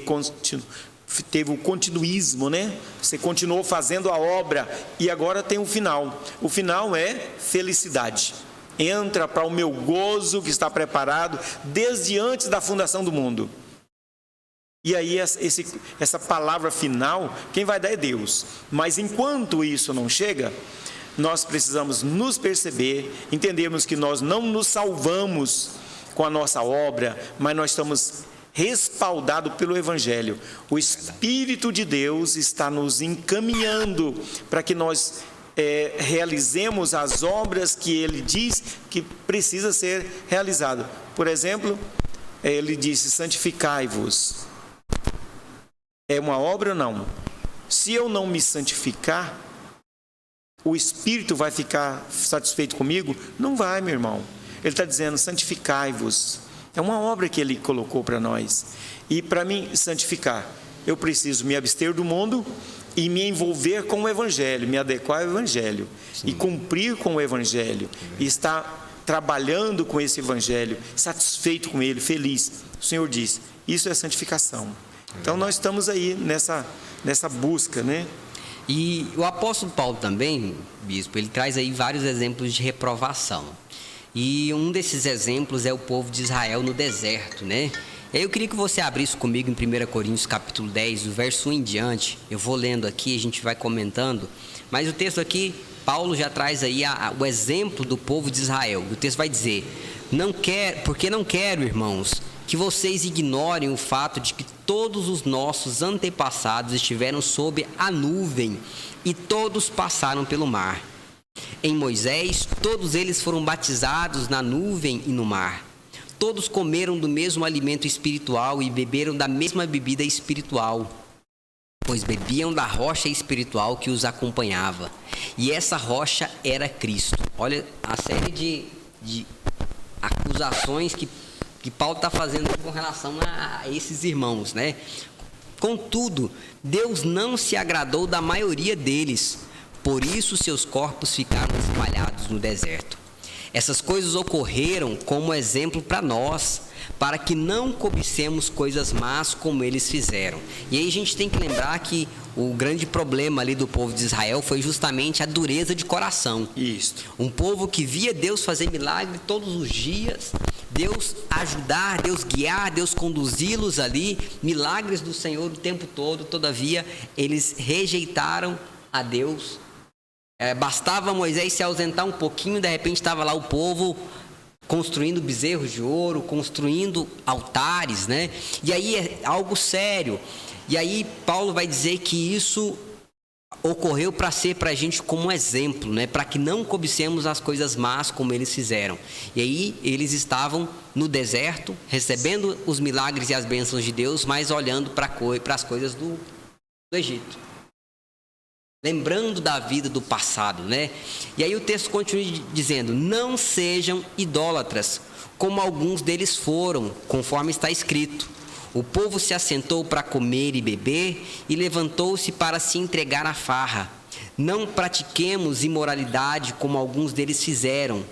C: teve o continuismo, né? Você continuou fazendo a obra e agora tem um final. O final é felicidade. Entra para o meu gozo que está preparado desde antes da fundação do mundo. E aí essa palavra final, quem vai dar é Deus. Mas enquanto isso não chega, nós precisamos nos perceber, entendermos que nós não nos salvamos com a nossa obra, mas nós estamos respaldados pelo Evangelho. O Espírito de Deus está nos encaminhando para que nós realizemos as obras que Ele diz que precisa ser realizado. Por exemplo, Ele disse: santificai-vos. É uma obra ou não? Se eu não me santificar, o Espírito vai ficar satisfeito comigo? Não vai, meu irmão. Ele está dizendo: santificai-vos. É uma obra que Ele colocou para nós. E para mim santificar, eu preciso me abster do mundo e me envolver com o Evangelho, me adequar ao Evangelho. Sim. E cumprir com o Evangelho. E estar trabalhando com esse Evangelho, satisfeito com ele, feliz. O Senhor diz: isso é santificação. Então nós estamos aí nessa busca, né? E
B: o apóstolo Paulo também, bispo, ele traz aí vários exemplos de reprovação. E um desses exemplos é o povo de Israel no deserto, né? Eu queria que você abrisse comigo em 1 Coríntios capítulo 10, do verso 1 em diante. Eu vou lendo aqui, a gente vai comentando. Mas o texto aqui, Paulo já traz aí o exemplo do povo de Israel. O texto vai dizer: porque não quero, irmãos, que vocês ignorem o fato de que todos os nossos antepassados estiveram sob a nuvem e todos passaram pelo mar. Em Moisés, todos eles foram batizados na nuvem e no mar. Todos comeram do mesmo alimento espiritual e beberam da mesma bebida espiritual, pois bebiam da rocha espiritual que os acompanhava. E essa rocha era Cristo. Olha a série de acusações que Paulo está fazendo com relação a esses irmãos, né? Contudo, Deus não se agradou da maioria deles, por isso seus corpos ficaram espalhados no deserto. Essas coisas ocorreram como exemplo para nós, para que não cobicemos coisas más como eles fizeram. E aí a gente tem que lembrar que o grande problema ali do povo de Israel foi justamente a dureza de coração.
C: Isso.
B: Um povo que via Deus fazer milagre todos os dias, Deus ajudar, Deus guiar, Deus conduzi-los ali, milagres do Senhor o tempo todo, todavia eles rejeitaram a Deus. Bastava Moisés se ausentar um pouquinho, de repente estava lá o povo construindo bezerros de ouro, construindo altares, né? E aí é algo sério. E aí Paulo vai dizer que isso ocorreu para ser para a gente como um exemplo, né? Para que não cobicemos as coisas más como eles fizeram. E aí eles estavam no deserto, recebendo os milagres e as bênçãos de Deus, mas olhando para as coisas do Egito. Lembrando da vida do passado, né? E aí o texto continua dizendo: não sejam idólatras, como alguns deles foram, conforme está escrito. O povo se assentou para comer e beber e levantou-se para se entregar à farra. Não pratiquemos imoralidade, como alguns deles fizeram.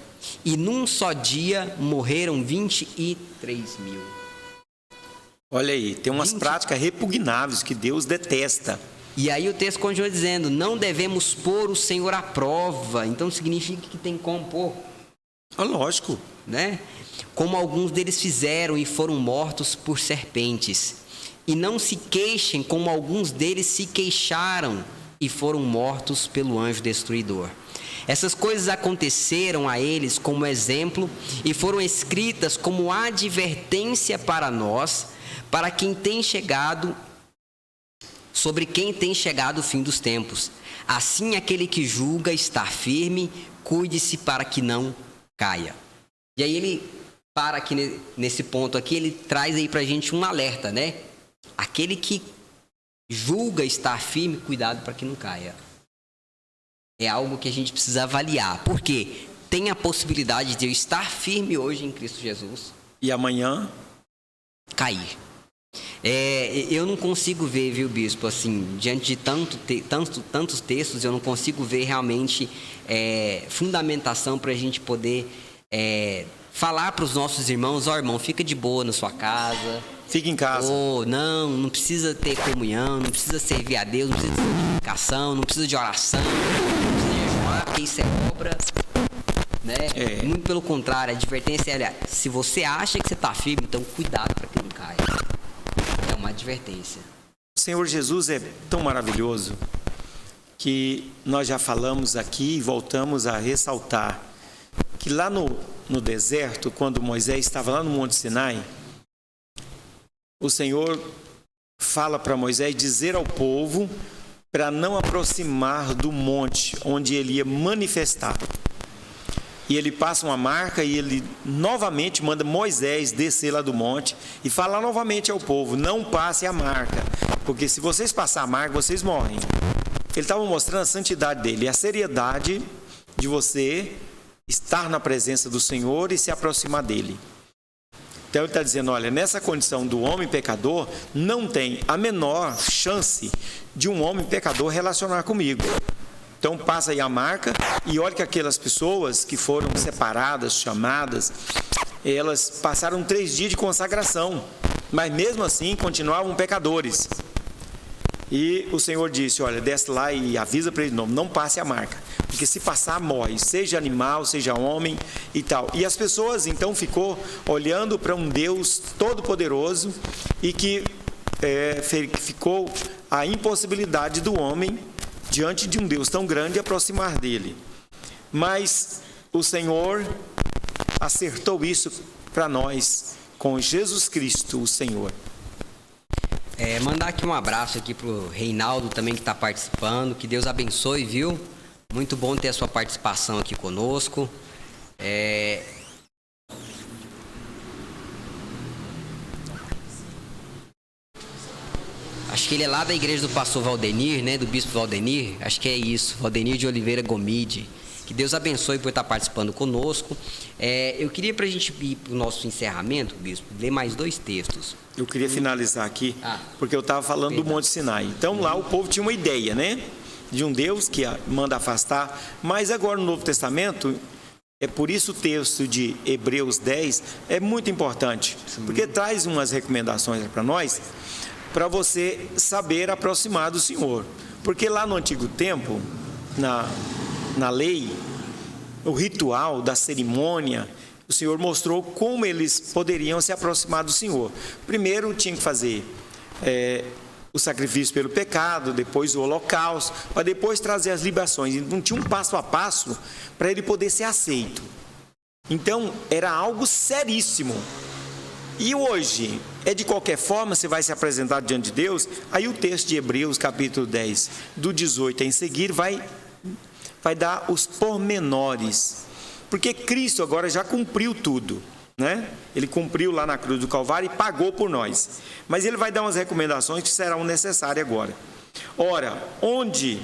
B: E num só dia morreram 23 mil.
C: Olha aí, tem umas práticas repugnáveis que Deus detesta.
B: E aí o texto continua dizendo: não devemos pôr o Senhor à prova. Então significa que tem como pôr.
C: Lógico.
B: Né? Como alguns deles fizeram e foram mortos por serpentes. E não se queixem como alguns deles se queixaram e foram mortos pelo anjo destruidor. Essas coisas aconteceram a eles como exemplo e foram escritas como advertência para nós, para quem tem chegado... sobre quem tem chegado o fim dos tempos. Assim, aquele que julga estar firme, cuide-se para que não caia. E aí ele para aqui nesse ponto aqui, ele traz aí para a gente um alerta, né? Aquele que julga estar firme, cuidado para que não caia. É algo que a gente precisa avaliar. Por quê? Tem a possibilidade de eu estar firme hoje em Cristo Jesus.
C: E amanhã?
B: Cair. Eu não consigo ver, viu, bispo, assim, diante de tantos textos, eu não consigo ver realmente fundamentação para a gente poder falar para os nossos irmãos: irmão, fica de boa na sua casa.
C: Fica em casa.
B: Não precisa ter comunhão, não precisa servir a Deus, não precisa de santificação, não precisa de oração, não precisa de jejuar, porque isso é obra, né? Muito pelo contrário, a advertência é: se você acha que você está firme, então cuidado para que não caia. É uma advertência.
C: O Senhor Jesus é tão maravilhoso que nós já falamos aqui e voltamos a ressaltar que lá no deserto, quando Moisés estava lá no Monte Sinai, o Senhor fala para Moisés dizer ao povo para não aproximar do monte onde ele ia manifestar. E ele passa uma marca e ele novamente manda Moisés descer lá do monte e falar novamente ao povo: não passe a marca, porque se vocês passarem a marca, vocês morrem. Ele estava mostrando a santidade dele e a seriedade de você estar na presença do Senhor e se aproximar dele. Então ele está dizendo: olha, nessa condição do homem pecador, não tem a menor chance de um homem pecador relacionar comigo. Então passa aí a marca e olha que aquelas pessoas que foram separadas, chamadas, elas passaram 3 dias de consagração, mas mesmo assim continuavam pecadores. E o Senhor disse: olha, desce lá e avisa para ele de novo, não passe a marca. porque se passar, morre, seja animal, seja homem e tal. E as pessoas, então, ficou olhando para um Deus todo-poderoso e que ficou a impossibilidade do homem, diante de um Deus tão grande, aproximar dele. Mas o Senhor acertou isso para nós, com Jesus Cristo, o Senhor.
B: Mandar aqui um abraço aqui pro Reinaldo também, que está participando. Que Deus abençoe, viu? Muito bom ter a sua participação aqui conosco. Acho que ele é lá da igreja do pastor Valdenir, né? Do bispo Valdenir. Acho que é isso, Valdenir de Oliveira Gomide. Que Deus abençoe por estar participando conosco. Eu queria, para a gente ir para o nosso encerramento, bispo, ler mais 2 textos.
C: Eu queria finalizar aqui, porque eu estava falando do Monte Sinai. Então lá o povo tinha uma ideia, né? De um Deus que manda afastar. Mas agora no Novo Testamento, é por isso o texto de Hebreus 10 é muito importante. Porque traz umas recomendações para nós, para você saber aproximar do Senhor. Porque lá no Antigo Tempo, na lei, o ritual da cerimônia, o Senhor mostrou como eles poderiam se aproximar do Senhor. Primeiro tinha que fazer o sacrifício pelo pecado, depois o holocausto, para depois trazer as libações. Então tinha um passo a passo para ele poder ser aceito. Então era algo seríssimo. E hoje, de qualquer forma, você vai se apresentar diante de Deus. Aí o texto de Hebreus, capítulo 10, do 18 em seguir, vai dar os pormenores. Porque Cristo agora já cumpriu tudo, né? Ele cumpriu lá na cruz do Calvário e pagou por nós. Mas ele vai dar umas recomendações que serão necessárias agora. Ora, onde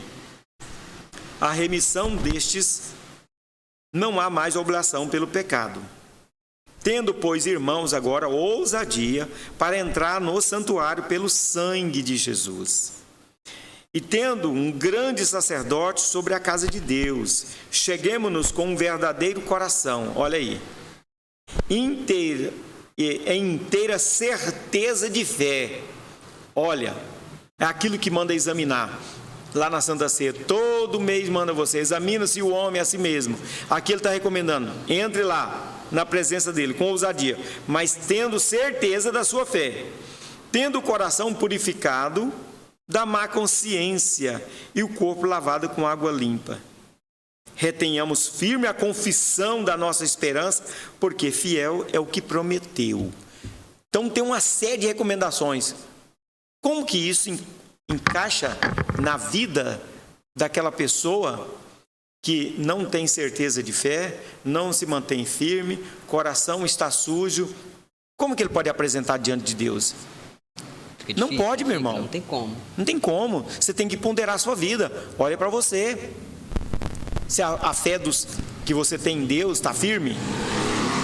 C: a remissão destes, não há mais oblação pelo pecado. Tendo, pois, irmãos, agora ousadia para entrar no santuário pelo sangue de Jesus. E tendo um grande sacerdote sobre a casa de Deus, cheguemo-nos com um verdadeiro coração, olha aí, inteira certeza de fé. Olha, é aquilo que manda examinar. Lá na Santa Ceia, todo mês manda você, examina-se o homem a si mesmo. Aqui ele está recomendando, entre lá, na presença dele, com ousadia, mas tendo certeza da sua fé, tendo o coração purificado da má consciência e o corpo lavado com água limpa. Retenhamos firme a confissão da nossa esperança, porque fiel é o que prometeu. Então tem uma série de recomendações. Como que isso encaixa na vida daquela pessoa que não tem certeza de fé, não se mantém firme, coração está sujo? Como que ele pode apresentar diante de Deus?
B: Difícil,
C: não pode, meu irmão.
B: Não tem como.
C: Não tem como. Você tem que ponderar a sua vida. Olha para você. Se a fé que você tem em Deus está firme,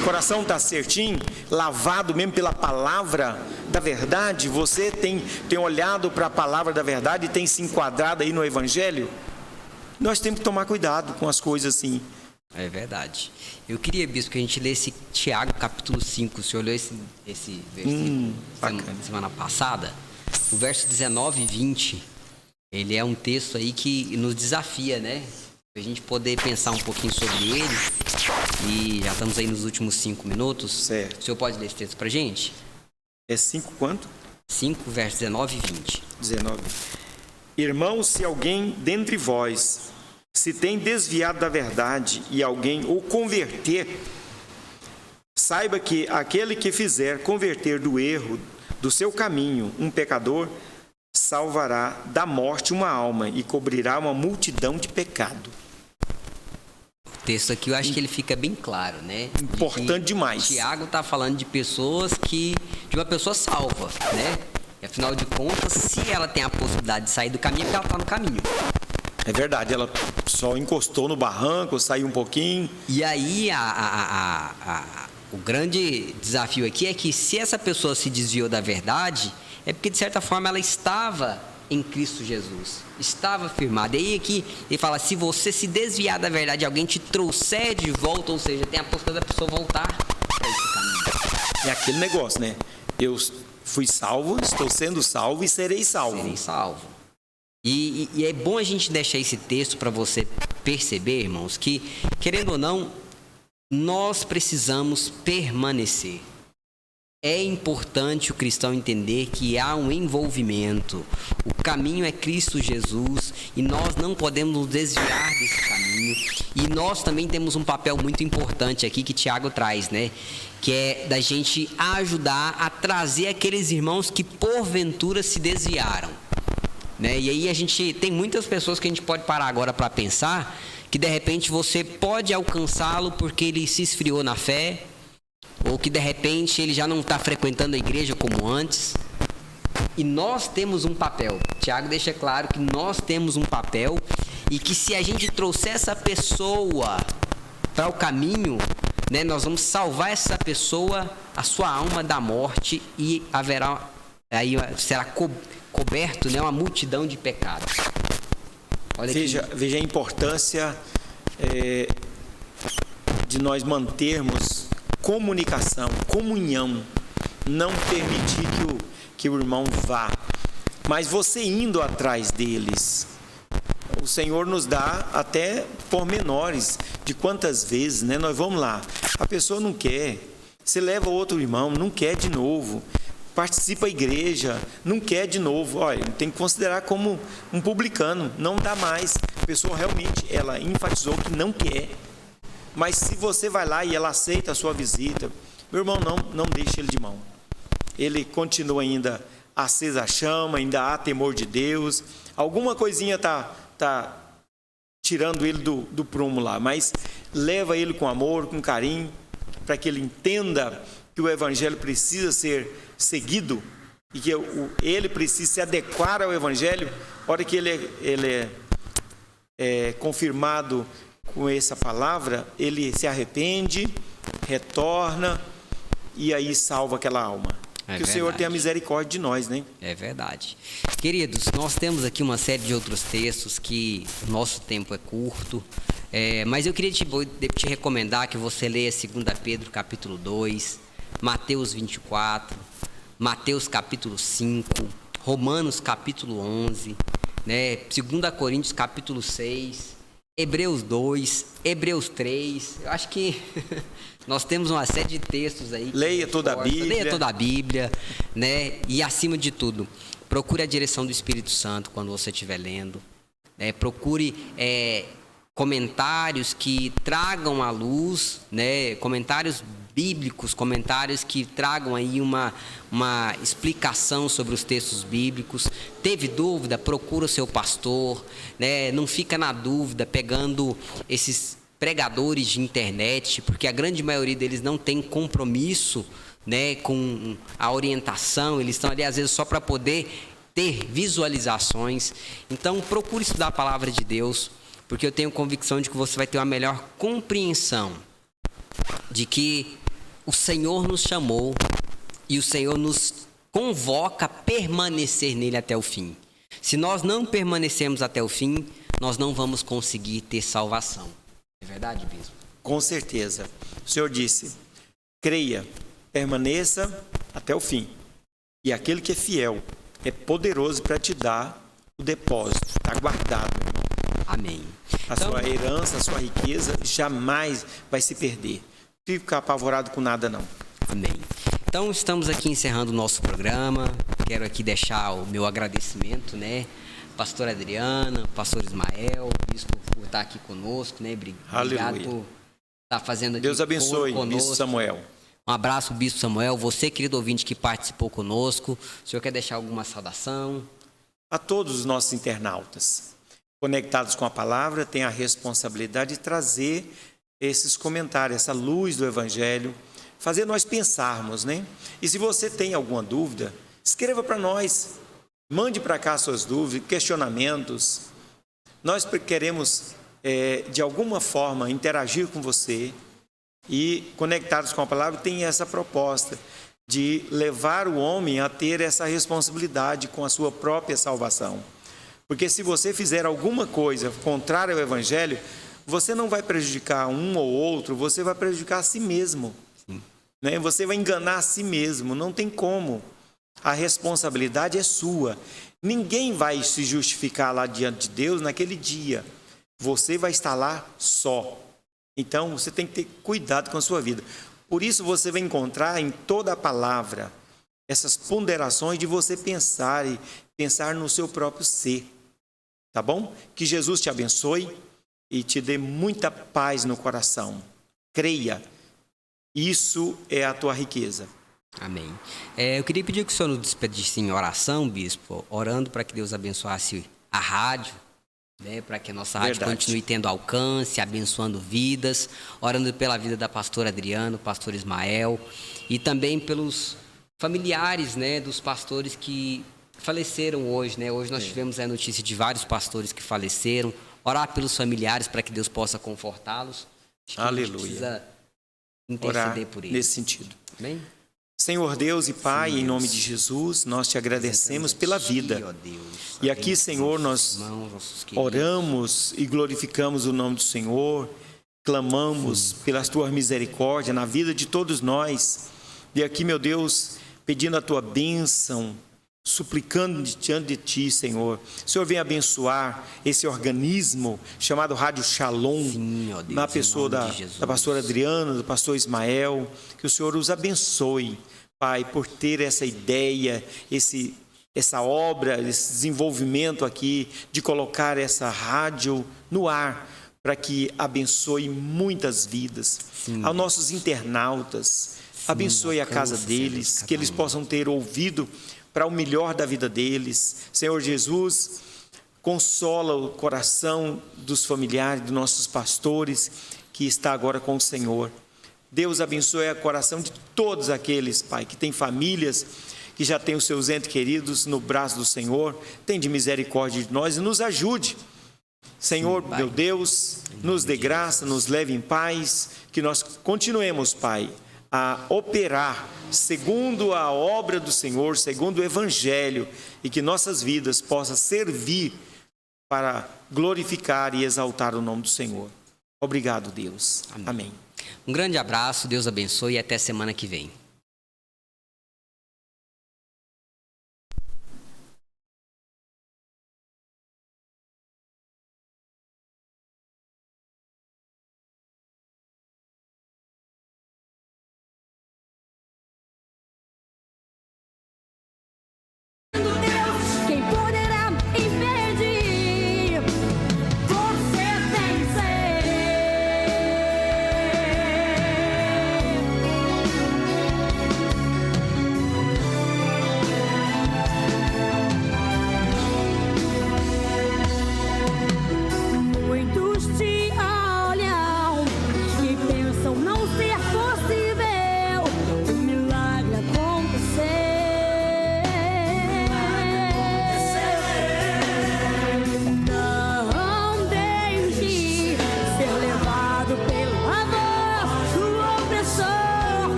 C: o coração está certinho, lavado mesmo pela palavra da verdade, você tem olhado para a palavra da verdade e tem se enquadrado aí no Evangelho. Nós temos que tomar cuidado com as coisas assim.
B: É verdade. Eu queria, bispo, que a gente lesse Tiago, capítulo 5. O senhor leu esse versículo semana passada? O verso 19 e 20. Ele é um texto aí que nos desafia, né? Para a gente poder pensar um pouquinho sobre ele. E já estamos aí nos últimos 5 minutos.
C: Certo.
B: O senhor pode ler esse texto para a gente?
C: É 5 quanto?
B: 5, verso 19 e 20.
C: 19. Irmãos, se alguém dentre vós se tem desviado da verdade e alguém o converter, saiba que aquele que fizer converter do erro do seu caminho um pecador, salvará da morte uma alma e cobrirá uma multidão de pecado.
B: O texto aqui eu acho que ele fica bem claro, né?
C: Importante demais.
B: Tiago está falando de pessoas de uma pessoa salva, né? E, afinal de contas, se ela tem a possibilidade de sair do caminho, é porque ela está no caminho.
C: É verdade, ela só encostou no barranco, saiu um pouquinho.
B: E aí, o grande desafio aqui é que se essa pessoa se desviou da verdade, é porque, de certa forma, ela estava em Cristo Jesus, estava firmada. E aí aqui, ele fala, se você se desviar da verdade, alguém te trouxer de volta, ou seja, tem a possibilidade da pessoa voltar para esse caminho.
C: É aquele negócio, né? Eu fui salvo, estou sendo salvo e serei salvo.
B: Serei salvo. E é bom a gente deixar esse texto para você perceber, irmãos, que, querendo ou não, nós precisamos permanecer. É importante o cristão entender que há um envolvimento. O caminho é Cristo Jesus e nós não podemos nos desviar desse caminho. E nós também temos um papel muito importante aqui que Tiago traz, né? Que é da gente ajudar a trazer aqueles irmãos que porventura se desviaram, né? E aí a gente tem muitas pessoas que a gente pode parar agora para pensar que de repente você pode alcançá-lo porque ele se esfriou na fé, ou que de repente ele já não está frequentando a igreja como antes. E nós temos um papel. Tiago deixa claro que nós temos um papel e que se a gente trouxer essa pessoa para o caminho, né, nós vamos salvar essa pessoa, a sua alma da morte, e haverá, aí será coberto, né, uma multidão de pecados. Olha
C: veja a importância de nós mantermos comunicação, comunhão, não permitir que o irmão vá, mas você indo atrás deles. O Senhor nos dá até pormenores de quantas vezes, né? Nós vamos lá, a pessoa não quer, você leva outro irmão, não quer de novo, participa da igreja, não quer de novo. Olha, tem que considerar como um publicano, não dá mais. A pessoa realmente, ela enfatizou que não quer. Mas se você vai lá e ela aceita a sua visita, meu irmão, não deixe ele de mão. Ele continua ainda acesa a chama, ainda há temor de Deus. Alguma coisinha está tirando ele do prumo lá, mas leva ele com amor, com carinho, para que ele entenda que o evangelho precisa ser seguido e que ele precisa se adequar ao evangelho. A hora que ele é confirmado com essa palavra, ele se arrepende, retorna e aí salva aquela alma. Que o Senhor tenha misericórdia de nós, né? É
B: verdade. Queridos, nós temos aqui uma série de outros textos que o nosso tempo é curto, mas eu queria te recomendar que você leia 2 Pedro capítulo 2, Mateus 24, Mateus capítulo 5, Romanos capítulo 11, né? 2 Coríntios capítulo 6, Hebreus 2, Hebreus 3. Eu acho que nós temos uma série de textos aí.
C: Leia toda a Bíblia,
B: né? E acima de tudo, procure a direção do Espírito Santo quando você estiver lendo. Procure comentários que tragam à luz, né? Comentários bíblicos, comentários que tragam aí uma explicação sobre os textos bíblicos. Teve dúvida? Procura o seu pastor, né? Não fica na dúvida pegando esses pregadores de internet, porque a grande maioria deles não tem compromisso, né, com a orientação. Eles estão ali às vezes só para poder ter visualizações. Então procure estudar a palavra de Deus, porque eu tenho convicção de que você vai ter uma melhor compreensão de que o Senhor nos chamou e o Senhor nos convoca a permanecer nele até o fim. Se nós não permanecermos até o fim, nós não vamos conseguir ter salvação. É verdade, bispo?
C: Com certeza. O Senhor disse: creia, permaneça até o fim. E aquele que é fiel é poderoso para te dar o depósito, está guardado.
B: Amém.
C: Sua herança, a sua riqueza jamais vai se perder. Não fica apavorado com nada, não.
B: Amém. Então, estamos aqui encerrando o nosso programa. Quero aqui deixar o meu agradecimento, né? Pastor Adriana, pastor Ismael, bispo, por estar aqui conosco, né? Obrigado por estar fazendo aqui.
C: Deus abençoe, bispo Samuel.
B: Um abraço, bispo Samuel. Você, querido ouvinte que participou conosco, o senhor quer deixar alguma saudação?
C: A todos os nossos internautas conectados com a palavra, tem a responsabilidade de trazer esses comentários, essa luz do Evangelho, fazer nós pensarmos, né? E se você tem alguma dúvida, escreva para nós, mande para cá suas dúvidas, questionamentos. Nós queremos, de alguma forma, interagir com você e, conectados com a palavra, tem essa proposta de levar o homem a ter essa responsabilidade com a sua própria salvação. Porque se você fizer alguma coisa contrária ao Evangelho, você não vai prejudicar um ou outro, você vai prejudicar a si mesmo. Né? Você vai enganar a si mesmo, não tem como. A responsabilidade é sua. Ninguém vai se justificar lá diante de Deus naquele dia. Você vai estar lá só. Então, você tem que ter cuidado com a sua vida. Por isso, você vai encontrar em toda a palavra essas ponderações de você pensar e pensar no seu próprio ser. Tá bom? Que Jesus te abençoe e te dê muita paz no coração. Creia. Isso é a tua riqueza.
B: Amém. Eu queria pedir que o senhor nos despedisse em oração, bispo, orando para que Deus abençoasse a rádio, né, para que a nossa rádio continue tendo alcance, abençoando vidas, orando pela vida da pastora Adriana, pastor Ismael, e também pelos familiares, né, dos pastores que faleceram hoje, né? Hoje nós tivemos a notícia de vários pastores que faleceram. Orar pelos familiares para que Deus possa confortá-los.
C: Aleluia.
B: Precisa interceder por eles.
C: Nesse sentido.
B: Amém?
C: Senhor Deus e Pai, em nome de Jesus, nós te agradecemos pela vida. E aqui, Senhor, nós oramos e glorificamos o nome do Senhor, clamamos pelas tuas misericórdias na vida de todos nós. E aqui, meu Deus, pedindo a tua bênção, suplicando diante de ti, Senhor. O Senhor vem abençoar esse organismo chamado Rádio Shalom,
B: Sim, ó Deus,
C: na pessoa da pastora Adriana, do pastor Ismael. Que o Senhor os abençoe, Pai, por ter essa ideia, essa obra, esse desenvolvimento aqui de colocar essa rádio no ar, para que abençoe muitas vidas.
B: Sim,
C: aos nossos internautas, abençoe a casa deles, que eles possam ter ouvido para o melhor da vida deles. Senhor Jesus, consola o coração dos familiares, dos nossos pastores, que está agora com o Senhor. Deus abençoe o coração de todos aqueles, Pai, que têm famílias, que já têm os seus entes queridos no braço do Senhor. Tem de misericórdia de nós e nos ajude. Senhor, sim, meu Deus, nos dê graça, nos leve em paz, que nós continuemos, Pai, a operar segundo a obra do Senhor, segundo o Evangelho, e que nossas vidas possam servir para glorificar e exaltar o nome do Senhor. Obrigado, Deus. Amém.
B: Um grande abraço, Deus abençoe e até semana que vem.
A: Quem poderá impedir? Você tem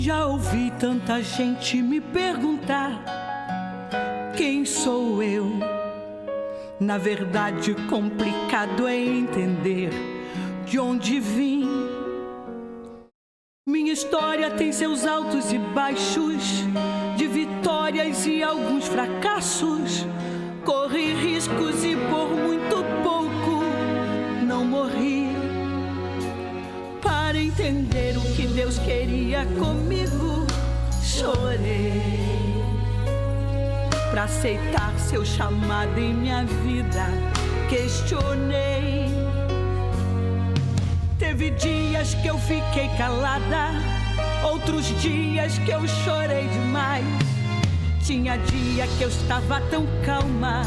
D: Já ouvi tanta gente me perguntar quem sou eu. Na verdade, complicado é entender de onde vim. Minha história tem seus altos e baixos, de vitórias e alguns fracassos. Corri riscos e por muito pouco não morri. Para entender o que Deus queria comigo, chorei. Para aceitar seu chamado em minha vida, questionei. Teve dias que eu fiquei calada, outros dias que eu chorei demais. Tinha dia que eu estava tão calma